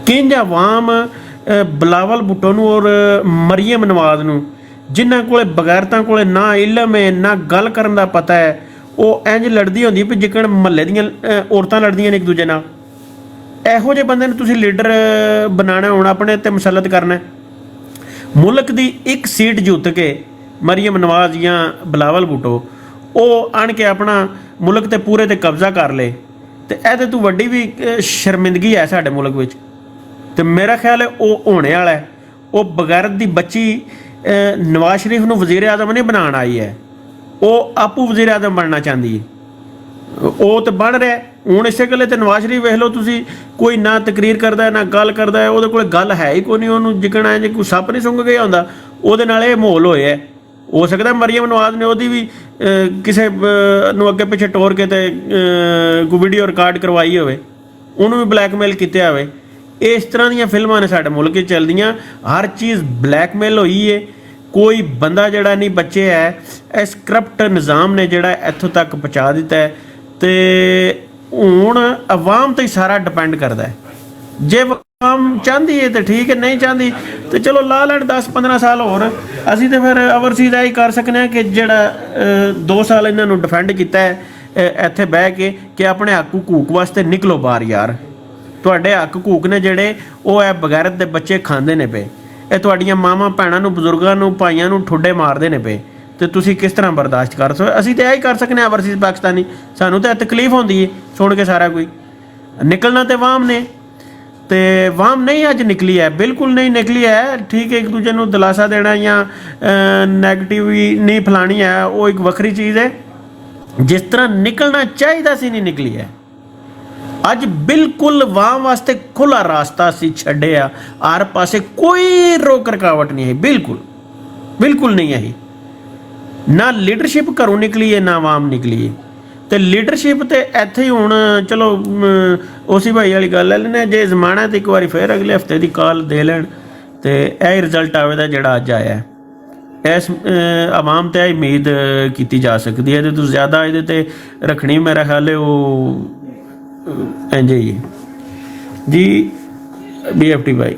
ਕਿੰਝ ਆਵਾਮ ਬਿਲਾਵਲ ਭੁੱਟੋ ਨੂੰ ਔਰ ਮਰੀਮ ਨਵਾਜ਼ ਨੂੰ, ਜਿਨ੍ਹਾਂ ਕੋਲੇ ਬਗੈਰਤਾਂ ਕੋਲੇ ਨਾ ਇਲਮ ਹੈ ਨਾ ਗੱਲ ਕਰਨ ਦਾ ਪਤਾ ਹੈ, ਉਹ ਇੰਝ ਲੜਦੀ ਹੁੰਦੀ ਵੀ ਜਿੱਕਣ ਮਹੱਲੇ ਦੀਆਂ ਔਰਤਾਂ ਲੜਦੀਆਂ ਨੇ ਇੱਕ ਦੂਜੇ ਨਾਲ। ਇਹੋ ਜਿਹੇ ਬੰਦੇ ਨੂੰ ਤੁਸੀਂ ਲੀਡਰ ਬਣਾਉਣਾ, ਹੁਣ ਆਪਣੇ ਤੇ ਮੁਸਲਤ ਕਰਨਾ। ਮੁਲਕ ਦੀ ਇੱਕ ਸੀਟ ਜਿੱਤ ਕੇ ਮਰੀਮ ਨਵਾਜ਼ ਜਾਂ ਬਿਲਾਵਲ ਭੁੱਟੋ ਉਹ ਆਣ ਕੇ ਆਪਣਾ ਮੁਲਕ ਤੇ ਪੂਰੇ ਤੇ ਕਬਜ਼ਾ ਕਰ ਲੇ, ਤੇ ਇਹਦੇ ਤੋਂ ਵੱਡੀ ਵੀ ਸ਼ਰਮਿੰਦਗੀ ਹੈ ਸਾਡੇ ਮੁਲਕ ਵਿੱਚ। ਤੇ ਮੇਰਾ ਖਿਆਲ ਹੈ ਉਹ ਹੋਣੇ ਵਾਲਾ ਹੈ। ਉਹ ਬਗੈਰਤ ਦੀ ਬੱਚੀ ਨਵਾਜ਼ ਸ਼ਰੀਫ ਨੂੰ ਵਜ਼ੀਰ ਆਜ਼ਮ ਨਹੀਂ ਬਣਾਉਣ ਆਈ ਹੈ, ਉਹ ਆਪੂ ਵਜ਼ੀਰ ਆਜ਼ਮ ਬਣਨਾ ਚਾਹੁੰਦੀ ਹੈ। ਉਹ ਤਾਂ ਬਣ ਰਿਹਾ ਹੁਣ। ਇਸੇ ਗੱਲੇ ਤੇ ਨਵਾਜ਼ ਸ਼ਰੀਫ ਵੇਖ ਲਓ ਤੁਸੀਂ, ਕੋਈ ਨਾ ਤਕਰੀਰ ਕਰਦਾ ਨਾ ਗੱਲ ਕਰਦਾ, ਉਹਦੇ ਕੋਲ ਗੱਲ ਹੈ ਹੀ ਕੋਈ ਨਹੀਂ। ਉਹਨੂੰ ਜਿਕਣਾ ਜੇ ਕੋਈ ਸੱਪ ਨਹੀਂ ਸੁੰਘ ਗਿਆ ਹੁੰਦਾ, ਉਹਦੇ ਨਾਲ ਇਹ ਮਾਹੌਲ ਹੋਇਆ। ਹੋ ਸਕਦਾ ਮਰੀਮ ਨਵਾਜ਼ ਨੇ ਉਹਦੀ ਵੀ ਕਿਸੇ ਨੂੰ ਅੱਗੇ ਪਿੱਛੇ ਟੋਰ ਕੇ ਤੇ ਕੋਈ ਵੀਡੀਓ ਰਿਕਾਰਡ ਕਰਵਾਈ ਹੋਵੇ, ਉਹਨੂੰ ਵੀ ਬਲੈਕਮੇਲ ਕੀਤਾ ਹੋਵੇ। ਇਸ ਤਰ੍ਹਾਂ ਦੀਆਂ ਫਿਲਮਾਂ ਨੇ ਸਾਡੇ ਮੁਲਕ 'ਚ ਚੱਲਦੀਆਂ, ਹਰ ਚੀਜ਼ ਬਲੈਕਮੇਲ ਹੋਈ ਹੈ। ਕੋਈ ਬੰਦਾ ਜਿਹੜਾ ਨਹੀਂ ਬਚੇ ਹੈ। ਇਸ ਕਰਪਟ ਨਿਜ਼ਾਮ ਨੇ ਜਿਹੜਾ ਇੱਥੋਂ ਤੱਕ ਪਹੁੰਚਾ ਦਿੱਤਾ ਹੈ। ਤੇ ਹੁਣ ਆਵਾਮ 'ਤੇ ਹੀ ਸਾਰਾ ਡਿਪੈਂਡ ਕਰਦਾ ਹੈ। ਜੇ ਆਵਾਮ ਚਾਹੁੰਦੀ ਹੈ ਤਾਂ ਠੀਕ ਹੈ, ਨਹੀਂ ਚਾਹੁੰਦੀ ਤੇ ਚਲੋ ਲਾ ਲੈਣ 10-15 ਸਾਲ ਹੋਰ। ਅਸੀਂ ਤਾਂ ਫਿਰ ਓਵਰਸੀਜ਼ ਇਹ ਹੀ ਕਰ ਸਕਦੇ ਹਾਂ ਕਿ ਜਿਹੜਾ 2 ਸਾਲ ਇਹਨਾਂ ਨੂੰ ਡਿਫੈਂਡ ਕੀਤਾ ਹੈ ਇੱਥੇ ਬਹਿ ਕੇ, ਕਿ ਆਪਣੇ ਹੱਕ ਹਕੂਕ ਵਾਸਤੇ ਨਿਕਲੋ ਬਾਹਰ ਯਾਰ। ਤੁਹਾਡੇ ਹੱਕ ਹਕੂਕ ਨੇ ਜਿਹੜੇ ਉਹ ਹੈ ਬਗੈਰਤ ਦੇ ਬੱਚੇ ਖਾਂਦੇ ਨੇ ਪਏ। ਇਹ ਤੁਹਾਡੀਆਂ ਮਾਵਾਂ ਭੈਣਾਂ ਨੂੰ, ਬਜ਼ੁਰਗਾਂ ਨੂੰ, ਭਾਈਆਂ ਨੂੰ ਠੁੱਡੇ ਮਾਰਦੇ ਨੇ ਪਏ, ਤੇ ਤੁਸੀਂ ਕਿਸ ਤਰ੍ਹਾਂ ਬਰਦਾਸ਼ਤ ਕਰ ਸਕਦੇ? ਅਸੀਂ ਤਾਂ ਇਹ ਹੀ ਕਰ ਸਕਨੇ ਹਾਂ ਓਵਰਸੀਜ਼ ਪਾਕਿਸਤਾਨੀ। ਸਾਨੂੰ ਤਾਂ ਤਕਲੀਫ ਹੁੰਦੀ ਹੈ ਸੁਣ ਕੇ ਸਾਰਾ ਕੋਈ। ਨਿਕਲਣਾ ਤੇ ਵਾਮ ਨੇ, ਤੇ ਵਾਮ ਨਹੀਂ ਅੱਜ ਨਿਕਲੀ ਹੈ, ਬਿਲਕੁਲ ਨਹੀਂ ਨਿਕਲੀ ਹੈ। ਠੀਕ ਹੈ, ਇੱਕ ਦੂਜੇ ਨੂੰ ਦਿਲਾਸਾ ਦੇਣਾ ਜਾਂ ਨੈਗੇਟਿਵ ਨਹੀਂ ਫੈਲਾਣੀ ਹੈ, ਉਹ ਇੱਕ ਵੱਖਰੀ ਚੀਜ਼ ਹੈ। ਜਿਸ ਤਰ੍ਹਾਂ ਨਿਕਲਣਾ ਚਾਹੀਦਾ ਸੀ ਨਹੀਂ ਨਿਕਲੀ ਹੈ। ਅੱਜ ਬਿਲਕੁਲ ਵਾਮ ਵਾਸਤੇ ਖੁੱਲਾ ਰਾਸਤਾ ਸੀ ਛੱਡਿਆ, ਹਰ ਪਾਸੇ ਕੋਈ ਰੋਕ ਰਕਾਵਟ ਨਹੀਂ ਹੈ, ਬਿਲਕੁਲ ਨਹੀਂ ਹੈ। ਨਾ ਲੀਡਰਸ਼ਿਪ ਘਰੋਂ ਨਿਕਲੀ ਹੈ, ਨਾ ਵਾਮ ਨਿਕਲੀ ਹੈ। ਤੇ ਲੀਡਰਸ਼ਿਪ ਤੇ ਇੱਥੇ ਹੀ ਹੁਣ ਚਲੋ ਉਸੇ ਭਾਈ ਵਾਲੀ ਗੱਲ ਲੈ ਲੈਣੇ, ਜੇ ਜ਼ਮਾਨਾ ਤੇ ਇੱਕ ਵਾਰੀ ਫਿਰ ਅਗਲੇ ਹਫਤੇ ਦੀ ਕਾਲ ਦੇ ਲੈਣ ਤੇ ਇਹ ਰਿਜ਼ਲਟ ਆਵੇਗਾ ਜਿਹੜਾ ਅੱਜ ਆਇਆ। ਇਸ ਆਵਾਮ ਤੇ ਇਹ ਉਮੀਦ ਕੀਤੀ ਜਾ ਸਕਦੀ ਹੈ। ਤੇ ਤੁਸੀਂ ਜ਼ਿਆਦਾ ਇਹਦੇ ਤੇ ਰੱਖਣੀ ਮੇਰਾ ਖਿਆਲ ਹੈ ਉਹ ਇੰਝ ਹੀ ਹੈ ਜੀ। BFT ਭਾਈ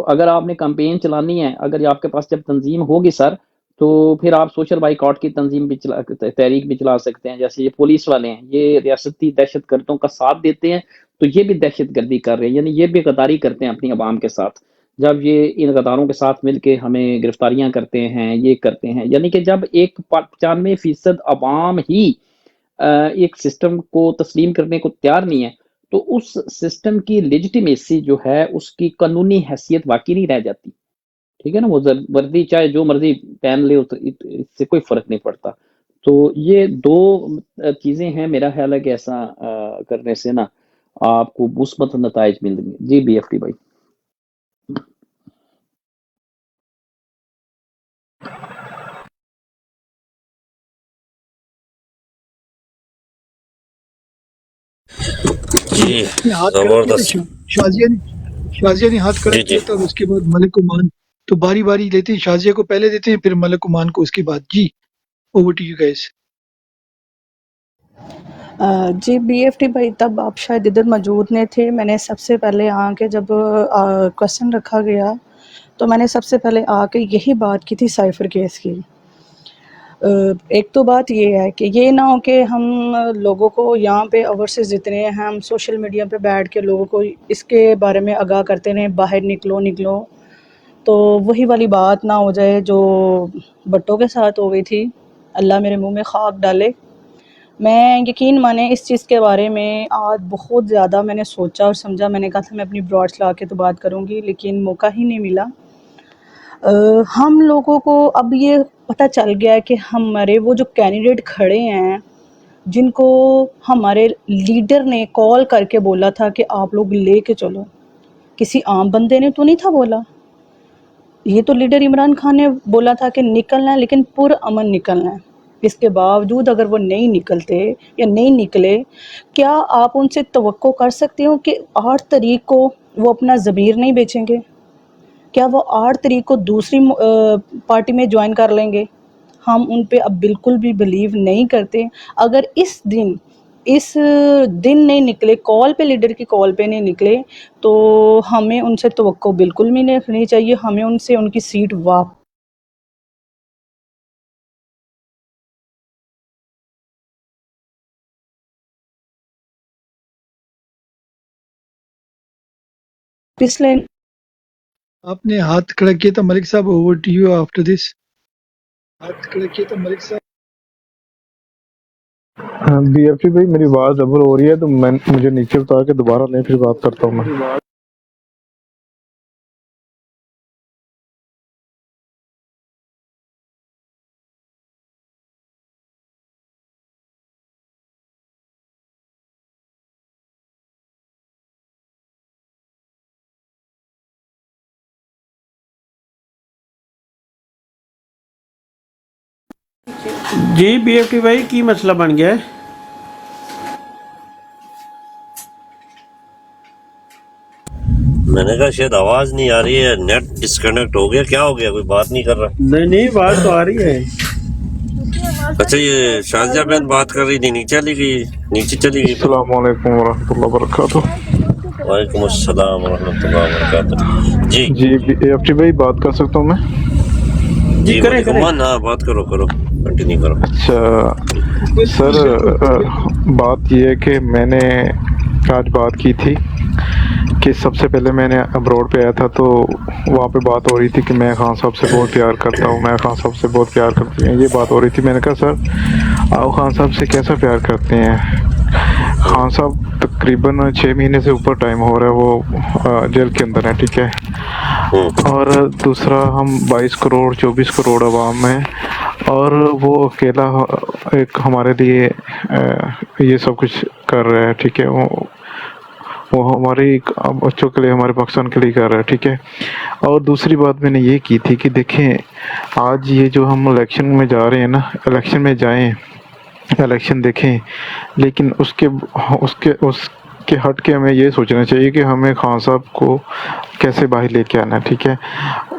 تو اگر آپ نے کمپین چلانی ہے، اگر آپ کے پاس جب تنظیم ہوگی سر، تو پھر آپ سوشل بائیکاٹ کی تنظیم بھی تحریک بھی چلا سکتے ہیں. جیسے یہ پولیس والے ہیں، یہ ریاستی دہشت گردوں کا ساتھ دیتے ہیں، تو یہ بھی دہشت گردی کر رہے ہیں، یعنی یہ بھی غداری کرتے ہیں اپنی عوام کے ساتھ. جب یہ ان غداروں کے ساتھ مل کے ہمیں گرفتاریاں کرتے ہیں، یہ کرتے ہیں، یعنی کہ جب ایک 95% عوام ہی ایک سسٹم کو تسلیم کرنے کو تیار نہیں ہے، تو اس سسٹم کی لیجٹیمیسی جو ہے، اس کی قانونی حیثیت واقعی نہیں رہ جاتی. ٹھیک ہے نا، وہ وردی چاہے جو مرضی پہن لے، اس سے کوئی فرق نہیں پڑتا. تو یہ دو چیزیں ہیں، میرا خیال ہے کہ ایسا کرنے سے نا آپ کو مثبت نتائج مل گے. جی بی ایف ٹی بھائی. جی نے ہاتھ کھڑا کیا تھا، زبردست. شازیہ نے ہاتھ کھڑا جی جی کیا تھا، اور اس کے بعد ملک عمان. تو باری باری لیتے ہیں، شازیہ کو پہلے دیتے ہیں، پھر ملک عمان کو اس کے بعد. جی اوور ٹو یو گائز. جی بی ایف ٹی بھائی، تب آپ شاید ادھر موجود نہیں تھے. میں نے سب سے پہلے آ کے جب کویسچن رکھا گیا تو میں نے سب سے پہلے آ کے یہی بات کی تھی سائفر کیس کی. ایک تو بات یہ ہے کہ یہ نہ ہو کہ ہم لوگوں کو یہاں پہ اوورسیز جتنے ہیں، ہم سوشل میڈیا پہ بیٹھ کے لوگوں کو اس کے بارے میں آگاہ کرتے رہیں، باہر نکلو، تو وہی والی بات نہ ہو جائے جو بٹوں کے ساتھ ہو گئی تھی. اللہ میرے منہ میں خاک ڈالے. میں یقین مانیں اس چیز کے بارے میں آج بہت زیادہ میں نے سوچا اور سمجھا. میں نے کہا تھا میں اپنی براڈ لا کے تو بات کروں گی، لیکن موقع ہی نہیں ملا. ہم لوگوں کو اب یہ پتہ چل گیا ہے کہ ہمارے وہ جو کینڈیڈیٹ کھڑے ہیں، جن کو ہمارے لیڈر نے کال کر کے بولا تھا کہ آپ لوگ لے کے چلو، کسی عام بندے نے تو نہیں تھا بولا. یہ تو لیڈر عمران خان نے بولا تھا کہ نکلنا ہے، لیکن پر امن نکلنا ہے. اس کے باوجود اگر وہ نہیں نکلتے یا نہیں نکلے، کیا آپ ان سے توقع کر سکتے ہو کہ 8 تاریخ کو وہ اپنا ضمیر نہیں بیچیں گے؟ کیا وہ 8 تاریخ کو دوسری پارٹی میں جوائن کر لیں گے؟ ہم ان پہ اب بالکل بھی بلیو نہیں کرتے. اگر اس دن نہیں نکلے، کال پہ، لیڈر کی کال پہ نہیں نکلے، تو ہمیں ان سے توقع بالکل بھی نہیں رکھنی چاہیے. ہمیں ان سے ان کی سیٹ واپس لیں. آپ نے ہاتھ کھڑا کیا تھا ملک صاحب، over to you after this. ہاتھ کھڑا کیا تھا ملک صاحب. بی ایف ٹی بھائی میری آواز ڈبل ہو رہی ہے تو مجھے نیچے اتار کے دوبارہ لیں، پھر بات کرتا ہوں میں. جی بی ایف ٹی بھائی کی مسئلہ بن گیا ہے؟ میں نے کہا شاید آواز نہیں آ رہی ہے، نیٹ ڈسکنیکٹ ہو گیا، کیا ہو گیا، کوئی بات نہیں کر رہا. نہیں بات تو آ رہی ہے. اچھا یہ شازیہ بہن بات کر رہی تھی، نیچے چلی گئی. السلام علیکم ورحمۃ اللہ وبرکاتہ. وعلیکم السلام ورحمۃ اللہ وبرکاتہ. جی جی بی ایف ٹی بھائی بات کر سکتا ہوں میں؟ جی کریں. ہاں بات کرو کنٹینیو کرو. اچھا سر، بات یہ ہے کہ میں نے آج بات کی تھی کہ سب سے پہلے میں نے ابروڈ پہ آیا تھا، تو وہاں پہ بات ہو رہی تھی کہ میں خان صاحب سے بہت پیار کرتا ہوں، میں خان صاحب سے بہت پیار کرتی ہوں، یہ بات ہو رہی تھی. میں نے کہا سر آپ خان صاحب سے کیسا پیار کرتے ہیں؟ خان صاحب تقریباً 6 مہینے سے اوپر ٹائم ہو رہا ہے وہ جیل کے اندر ہے، ٹھیک ہے. اور دوسرا ہم 22 کروڑ 24 کروڑ عوام ہیں، اور وہ اکیلا ایک ہمارے لیے یہ سب کچھ کر رہا ہے، ٹھیک ہے. وہ ہمارے بچوں کے لیے، ہمارے پاکستان کے لیے کر رہا ہے، ٹھیک ہے. اور دوسری بات میں نے یہ کی تھی کہ دیکھیں آج یہ جو ہم الیکشن میں جا رہے ہیں نا، الیکشن میں جائیں، الیکشن دیکھیں، لیکن اس کے ہٹ کے ہمیں یہ سوچنا چاہیے کہ ہمیں خان صاحب کو کیسے باہر لے کے آنا ہے، ٹھیک ہے.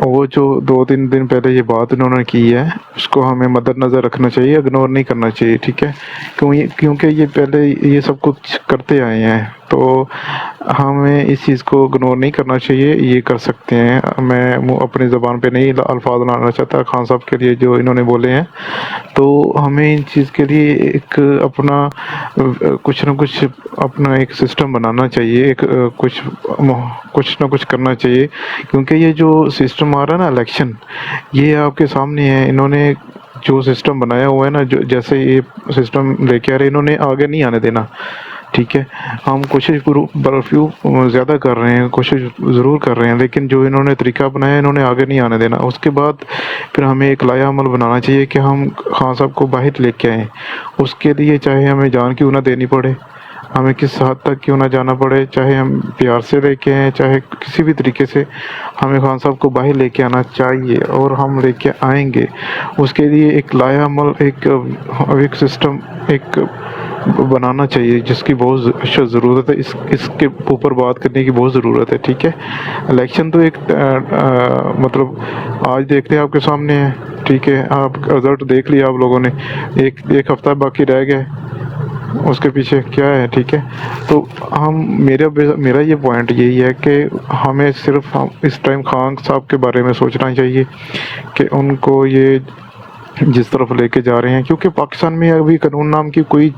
وہ جو 2-3 دن پہلے یہ بات انہوں نے کی ہے، اس کو ہمیں مد نظر رکھنا چاہیے، اگنور نہیں کرنا چاہیے، ٹھیک ہے. کیونکہ یہ پہلے یہ سب کچھ کرتے آئے ہیں تو ہمیں اس چیز کو اگنور نہیں کرنا چاہیے. یہ کر سکتے ہیں, میں اپنی زبان پہ نہیں الفاظ لانا چاہتا خان صاحب کے لیے جو انہوں نے بولے ہیں. تو ہمیں ان چیز کے لیے ایک اپنا کچھ نہ کچھ اپنا ایک سسٹم بنانا چاہیے, ایک کچھ نہ کچھ کرنا چاہیے, کیونکہ یہ جو سسٹم آ رہا ہے نا الیکشن, یہ آپ کے سامنے ہے. انہوں نے جو سسٹم بنایا ہوا ہے نا, جو جیسے یہ سسٹم لے کے آ رہے, انہوں نے آگے نہیں آنے دینا. ٹھیک ہے, ہم کوشش برفیو زیادہ کر رہے ہیں, کوشش ضرور کر رہے ہیں, لیکن جو انہوں نے طریقہ بنایا انہوں نے آگے نہیں آنے دینا. اس کے بعد پھر ہمیں ایک لائحہ عمل بنانا چاہیے کہ ہم خان صاحب کو باہر لے کے آئیں. اس کے لیے چاہے ہمیں جان کیوں نہ دینی پڑے, ہمیں کس حد تک کیوں نہ جانا پڑے, چاہے ہم پیار سے لے کے آئیں, چاہے کسی بھی طریقے سے ہمیں خان صاحب کو باہر لے کے آنا چاہیے, اور ہم لے کے آئیں گے. اس کے لیے ایک لائحہ عمل, ایک سسٹم ایک بنانا چاہیے, جس کی بہت ضرورت ہے. اس کے اوپر بات کرنے کی بہت ضرورت ہے. ٹھیک ہے, الیکشن تو ایک مطلب آج دیکھتے ہیں آپ کے سامنے ہے. ٹھیک ہے, آپ رزلٹ دیکھ لیا آپ لوگوں نے, ایک ہفتہ باقی رہ گیا, اس کے پیچھے کیا ہے. ٹھیک ہے, تو میرا یہ پوائنٹ یہی ہے کہ ہمیں صرف اس ٹائم خان صاحب کے بارے میں سوچنا چاہیے کہ ان کو یہ جس طرف لے کے جا رہے ہیں, کیونکہ پاکستان میں ابھی قانون نام کی کوئی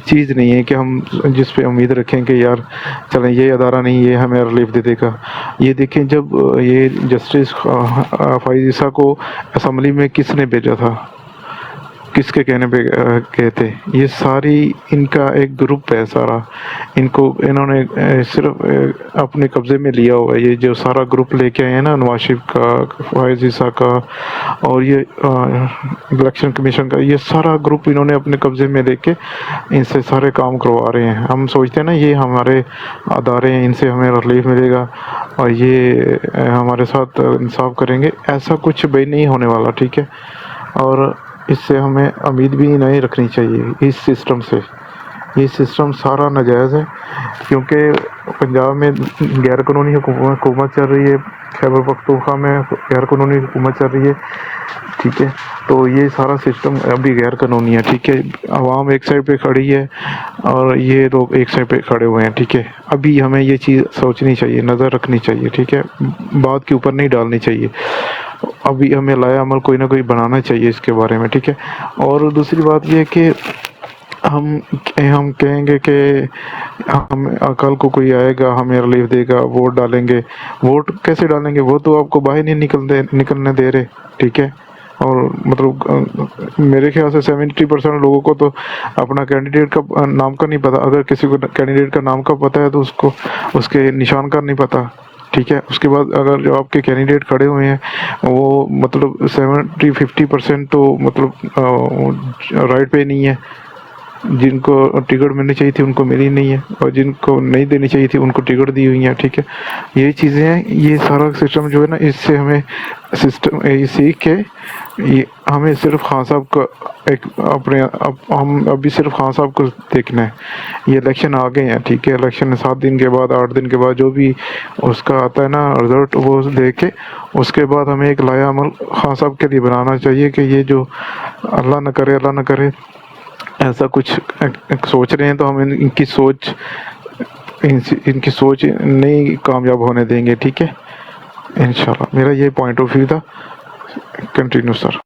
چیز نہیں ہے کہ ہم جس پہ امید رکھیں کہ یار چلیں یہ ادارہ نہیں, یہ ہمیں ریلیف دے دے گا. یہ دیکھیں جب یہ جسٹس فائز عیسیٰ کو اسمبلی میں کس نے بھیجا تھا, کس کے کہنے پہ گئے تھے, یہ ساری ان کا ایک گروپ ہے سارا, انہوں نے صرف اپنے قبضے میں لیا ہوا ہے. یہ جو سارا گروپ لے کے آئے ہیں نا, نواز شریف کا, فائز عیسیٰ کا, اور یہ الیکشن کمیشن کا, یہ سارا گروپ انہوں نے اپنے قبضے میں لے کے ان سے سارے کام کروا رہے ہیں. ہم سوچتے ہیں نا یہ ہمارے ادارے ہیں, ان سے ہمیں ریلیف ملے گا اور یہ ہمارے ساتھ انصاف کریں گے, ایسا کچھ بھی نہیں ہونے والا. ٹھیک ہے, اور اس سے ہمیں امید بھی نہیں رکھنی چاہیے اس سسٹم سے. یہ سسٹم سارا ناجائز ہے, کیونکہ پنجاب میں غیر قانونی حکومت چل رہی ہے, خیبر پختونخوا میں غیر قانونی حکومت چل رہی ہے. ٹھیک ہے, تو یہ سارا سسٹم ابھی غیر قانونی ہے. ٹھیک ہے, عوام ایک سائڈ پہ کھڑی ہے اور یہ لوگ ایک سائڈ پہ کھڑے ہوئے ہیں. ٹھیک ہے, ابھی ہمیں یہ چیز سوچنی چاہیے, نظر رکھنی چاہیے. ٹھیک ہے, بات کے اوپر نہیں ڈالنی چاہیے, ابھی ہمیں لائحہ عمل کوئی نہ کوئی بنانا چاہیے اس کے بارے میں. ٹھیک ہے, اور دوسری بات یہ کہ ہم کہیں گے کہ ہم کل کو کوئی آئے گا ہمیں ریلیف دے گا, ووٹ ڈالیں گے. ووٹ کیسے ڈالیں گے, وہ تو آپ کو باہر نہیں نکلنے دے رہے. ٹھیک ہے, اور مطلب میرے خیال سے 70% لوگوں کو تو اپنا کینڈیڈیٹ کا نام کا نہیں پتہ. اگر کسی کو کینڈیڈیٹ کا نام کا پتہ ہے تو اس کے نشان کا نہیں پتہ. ٹھیک ہے, اس کے بعد اگر جو آپ کے کینڈیڈیٹ کھڑے ہوئے ہیں وہ مطلب 70-50% تو مطلب رائٹ پہ نہیں ہے, جن کو ٹکٹ ملنی چاہیے تھی ان کو ملی نہیں ہے, اور جن کو نہیں دینی چاہیے تھی ان کو ٹکٹ دی ہوئی ہیں. ٹھیک ہے, یہ چیزیں ہیں, یہ سارا سسٹم جو ہے نا, اس سے ہمیں سسٹم یہ سیکھ کے ہمیں صرف خان صاحب کا ہم ابھی صرف خان صاحب کو دیکھنا ہے. یہ الیکشن آ گئے ہیں. ٹھیک ہے, الیکشن 7 دن کے بعد 8 دن کے بعد جو بھی اس کا آتا ہے نا رزلٹ, وہ دیکھ کے اس کے بعد ہمیں ایک لائحہ عمل خان صاحب کے لیے بنانا چاہیے کہ یہ جو اللہ نہ کرے ایسا کچھ سوچ رہے ہیں تو ہم ان کی سوچ نہیں کامیاب ہونے دیں گے. ٹھیک ہے, انشاءاللہ میرا یہ پوائنٹ آف ویو تھا. کنٹینیو سر.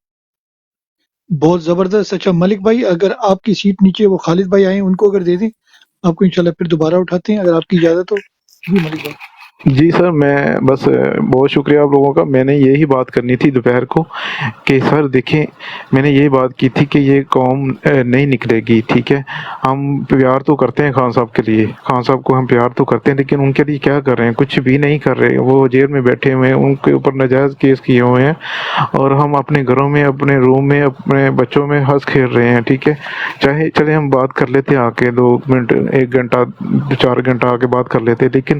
بہت زبردست. اچھا ملک بھائی, اگر آپ کی سیٹ نیچے وہ خالد بھائی آئے ہیں, ان کو اگر دے دیں, آپ کو انشاءاللہ پھر دوبارہ اٹھاتے ہیں اگر آپ کی اجازت ہو. جی ملک بھائی. جی سر, میں بس بہت شکریہ آپ لوگوں کا. میں نے یہی بات کرنی تھی دوپہر کو کہ سر دیکھیں, میں نے یہی بات کی تھی کہ یہ قوم نہیں نکلے گی. ٹھیک ہے, ہم پیار تو کرتے ہیں خان صاحب کے لیے, خان صاحب کو ہم پیار تو کرتے ہیں, لیکن ان کے لیے کیا کر رہے ہیں, کچھ بھی نہیں کر رہے. وہ جیل میں بیٹھے ہوئے ہیں, ان کے اوپر ناجائز کیس کیے ہوئے ہیں, اور ہم اپنے گھروں میں, اپنے روم میں, اپنے بچوں میں ہنس کھیل رہے ہیں. ٹھیک ہے, چلے ہم بات کر لیتے آ کے 2 منٹ 1 گھنٹہ 4 گھنٹہ آ کے بات کر لیتے, لیکن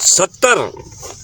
70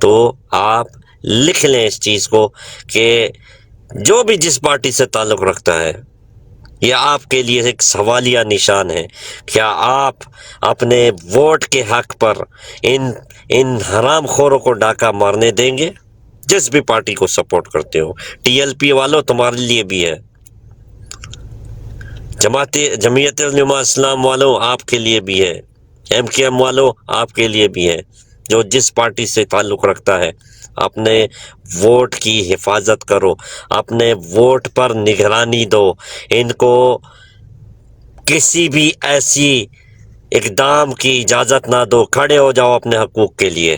تو آپ لکھ لیں اس چیز کو کہ جو بھی جس پارٹی سے تعلق رکھتا ہے یہ آپ کے لیے ایک سوالیہ نشان ہے. کیا آپ اپنے ووٹ کے حق پر ان حرام خوروں کو ڈاکہ مارنے دیں گے؟ جس بھی پارٹی کو سپورٹ کرتے ہو. ٹی ایل پی والوں تمہارے لیے بھی ہے، جمعیت علماء اسلام والوں آپ کے لیے بھی ہے، ایم کے ایم والوں آپ کے لیے بھی ہے. جو جس پارٹی سے تعلق رکھتا ہے اپنے ووٹ کی حفاظت کرو، اپنے ووٹ پر نگرانی دو. ان کو کسی بھی ایسی اقدام کی اجازت نہ دو. کھڑے ہو جاؤ اپنے حقوق کے لیے،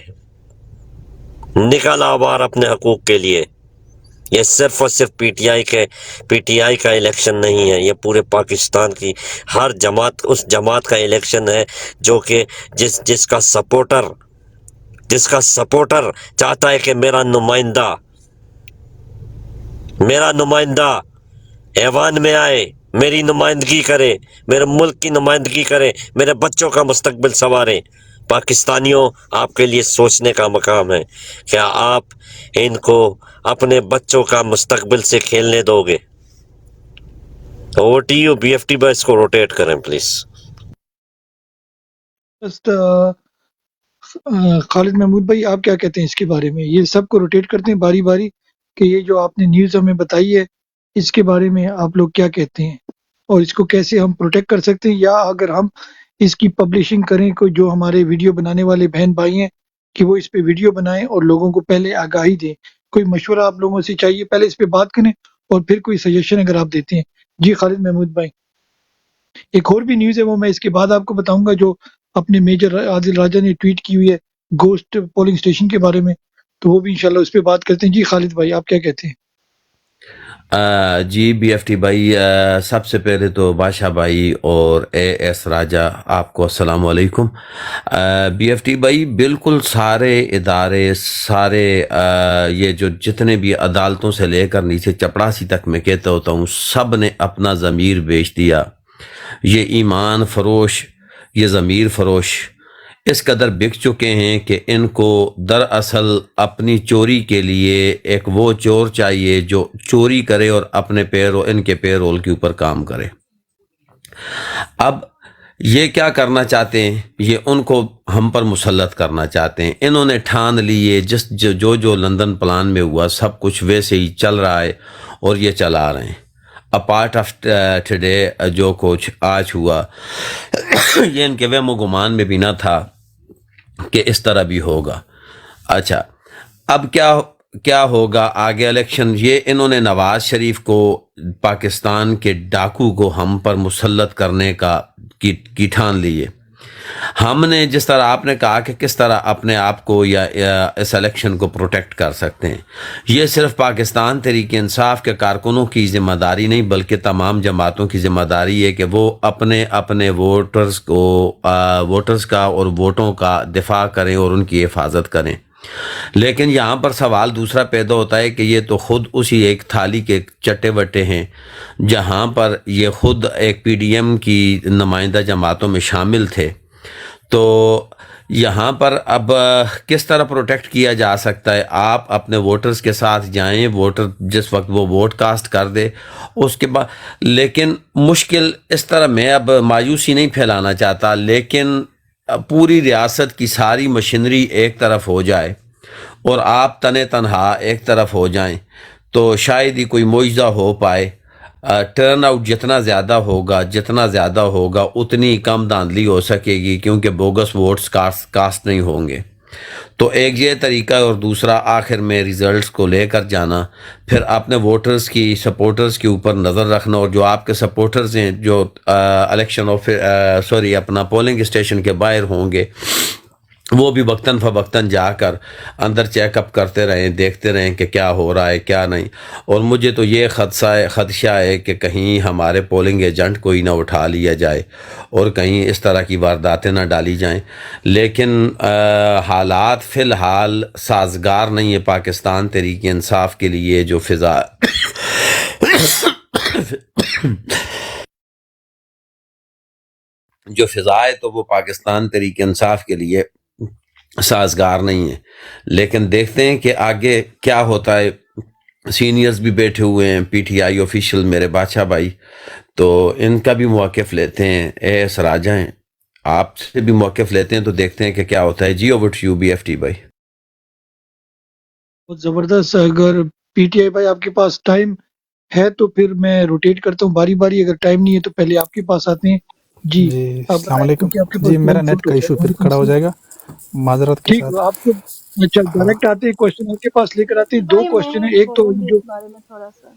نکل آؤ باہر اپنے حقوق کے لیے. یہ صرف اور صرف پی ٹی آئی کا الیکشن نہیں ہے، یہ پورے پاکستان کی ہر جماعت، اس جماعت کا الیکشن ہے جو کہ جس کا سپورٹر چاہتا ہے کہ میرا نمائندہ ایوان میں آئے، میری نمائندگی کرے، میرے ملک کی نمائندگی کرے، میرے بچوں کا مستقبل سنوارے. پاکستانیوں، آپ کے لیے سوچنے کا مقام ہے. کیا آپ ان کو اپنے بچوں کا مستقبل سے کھیلنے دو گے؟ Over to you. B F T بھائی اس کو روٹیٹ کریں پلیز. Just, خالد محمود بھائی آپ کیا کہتے ہیں اس کے بارے میں؟ یہ سب کو روٹیٹ کرتے ہیں باری باری کہ یہ جو آپ نے نیوز ہمیں بتائی ہے اس کے بارے میں آپ لوگ کیا کہتے ہیں، اور اس کو کیسے ہم پروٹیکٹ کر سکتے ہیں، یا اگر ہم اس کی پبلشنگ کریں، کوئی جو ہمارے ویڈیو بنانے والے بہن بھائی ہیں کہ وہ اس پہ ویڈیو بنائیں اور لوگوں کو پہلے آگاہی دیں. کوئی مشورہ آپ لوگوں سے چاہیے، پہلے اس پہ بات کریں اور پھر کوئی سجیشن اگر آپ دیتے ہیں. جی خالد محمود بھائی. ایک اور بھی نیوز ہے وہ میں اس کے بعد آپ کو بتاؤں گا، جو اپنے میجر عادل راجہ نے ٹویٹ کی ہوئی ہے گوسٹ پولنگ اسٹیشن کے بارے میں، تو وہ بھی انشاءاللہ اس پہ بات کرتے ہیں. جی خالد بھائی آپ کیا کہتے ہیں؟ جی بی ایف ٹی بھائی، سب سے پہلے تو بادشاہ بھائی اور اے ایس راجہ آپ کو السلام علیکم. بی ایف ٹی بھائی، بالکل سارے ادارے، سارے یہ جو جتنے بھی عدالتوں سے لے کر نیچے چپڑاسی تک میں کہتا ہوتا ہوں، سب نے اپنا ضمیر بیچ دیا. یہ ایمان فروش، یہ ضمیر فروش اس قدر بک چکے ہیں کہ ان کو دراصل اپنی چوری کے لیے ایک وہ چور چاہیے جو چوری کرے اور اپنے ان کے پے رول کے اوپر کام کرے. اب یہ کیا کرنا چاہتے ہیں؟ یہ ان کو ہم پر مسلط کرنا چاہتے ہیں. انہوں نے ٹھان لیے جو لندن پلان میں ہوا سب کچھ ویسے ہی چل رہا ہے اور یہ چلا رہے ہیں. پارٹ آف ٹوڈے جو کچھ آج ہوا یہ ان کے وہم و گمان میں بھی نہ تھا کہ اس طرح بھی ہوگا. اچھا، اب کیا ہوگا آگے الیکشن؟ یہ انہوں نے نواز شریف کو، پاکستان کے ڈاکو کو ہم پر مسلط کرنے کی ٹھان لیے. ہم نے جس طرح آپ نے کہا کہ کس طرح اپنے آپ کو یا اس الیکشن کو پروٹیکٹ کر سکتے ہیں، یہ صرف پاکستان تحریک انصاف کے کارکنوں کی ذمہ داری نہیں بلکہ تمام جماعتوں کی ذمہ داری ہے کہ وہ اپنے ووٹرز کا اور ووٹوں کا دفاع کریں اور ان کی حفاظت کریں. لیکن یہاں پر سوال دوسرا پیدا ہوتا ہے کہ یہ تو خود اسی ایک تھالی کے چٹے وٹے ہیں، جہاں پر یہ خود ایک پی ڈی ایم کی نمائندہ جماعتوں میں شامل تھے. تو یہاں پر اب کس طرح پروٹیکٹ کیا جا سکتا ہے؟ آپ اپنے ووٹرز کے ساتھ جائیں، ووٹر جس وقت وہ ووٹ کاسٹ کر دے اس کے بعد. لیکن مشکل اس طرح، میں اب مایوسی نہیں پھیلانا چاہتا، لیکن پوری ریاست کی ساری مشینری ایک طرف ہو جائے اور آپ تنہا ایک طرف ہو جائیں تو شاید ہی کوئی معجزہ ہو پائے. ٹرن آؤٹ جتنا زیادہ ہوگا اتنی کم دھاندلی ہو سکے گی، کیونکہ بوگس ووٹس کاسٹ نہیں ہوں گے. تو ایک یہ طریقہ، اور دوسرا آخر میں ریزلٹس کو لے کر جانا، پھر اپنے ووٹرز کی سپورٹرز کے اوپر نظر رکھنا، اور جو آپ کے سپورٹرز ہیں جو اپنا پولنگ اسٹیشن کے باہر ہوں گے وہ بھی وقتاً فوقتاً جا کر اندر چیک اپ کرتے رہیں، دیکھتے رہیں کہ کیا ہو رہا ہے کیا نہیں. اور مجھے تو یہ خدشہ ہے کہ کہیں ہمارے پولنگ ایجنٹ کوئی نہ اٹھا لیا جائے اور کہیں اس طرح کی وارداتیں نہ ڈالی جائیں. لیکن حالات فی الحال سازگار نہیں ہے پاکستان تحریک انصاف کے لیے. جو فضا ہے تو وہ پاکستان تحریک انصاف کے لیے سازگار نہیں ہے، لیکن دیکھتے ہیں کہ آگے کیا ہوتا ہے۔ سینئرز بھی بیٹھے ہوئے ہیں، پی ٹی آئی آفیشیل میرے بادشاہ بھائی، تو ان کا بھی موقف لیتے ہیں۔ اے ایس راجہ ہیں، آپ سے بھی موقف لیتے ہیں، تو دیکھتے ہیں کہ کیا ہوتا ہے۔ جی over to you B F T بھائی۔ بہت زبردست۔ اگر پی ٹی آئی بھائی آپ کے پاس ٹائم ہے تو پھر میں روٹیٹ کرتا ہوں باری باری، اگر ٹائم نہیں ہے تو پہلے آپ کے پاس آتے ہیں۔ جی جی آپ السلام بتائیں، علیکم کیونکہ آپ کے جی، پاس میرا ٹائم نیٹ فٹ کا ہو گیا۔ ایشو پھر وعلیکم کھڑا ہو السلام۔ جائے گا معذرت کے ٹھیک ساتھ۔ ہے، آپ کو اچھا ہاں ڈائریکٹ آتے ہیں کوشچن آپ کے پاس لے کر آتے ہیں۔ دو بھائی کوشچن ہیں، میں ایک تو بولوں گی جو اس بارے میں تھوڑا سا۔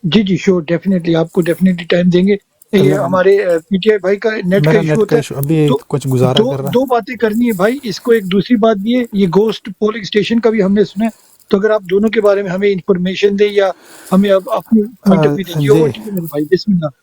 جی جی شیور ڈیفینیٹلی آپ کو ڈیفینیٹلی ٹائم دیں گے۔ یہ اللہ، ہمارے پی ٹی آئی بھائی کا نیٹ کا میرا ایشو نیٹ کا ہوتا ایشو ہے، ابھی تو کچھ گزارا کر رہا دو باتیں کرنی ہے بھائی اس کو۔ ایک دوسری بات یہ گوسٹ پولنگ اسٹیشن کا بھی ہم نے سنا ہے، تو اگر آپ دونوں کے بارے میں ہمیں انفارمیشن دیں یا ہمیں اب اپنی پوائنٹ آف ویو دیں۔ جی جی اوور ٹو یو میرے بھائی، بسم اللہ۔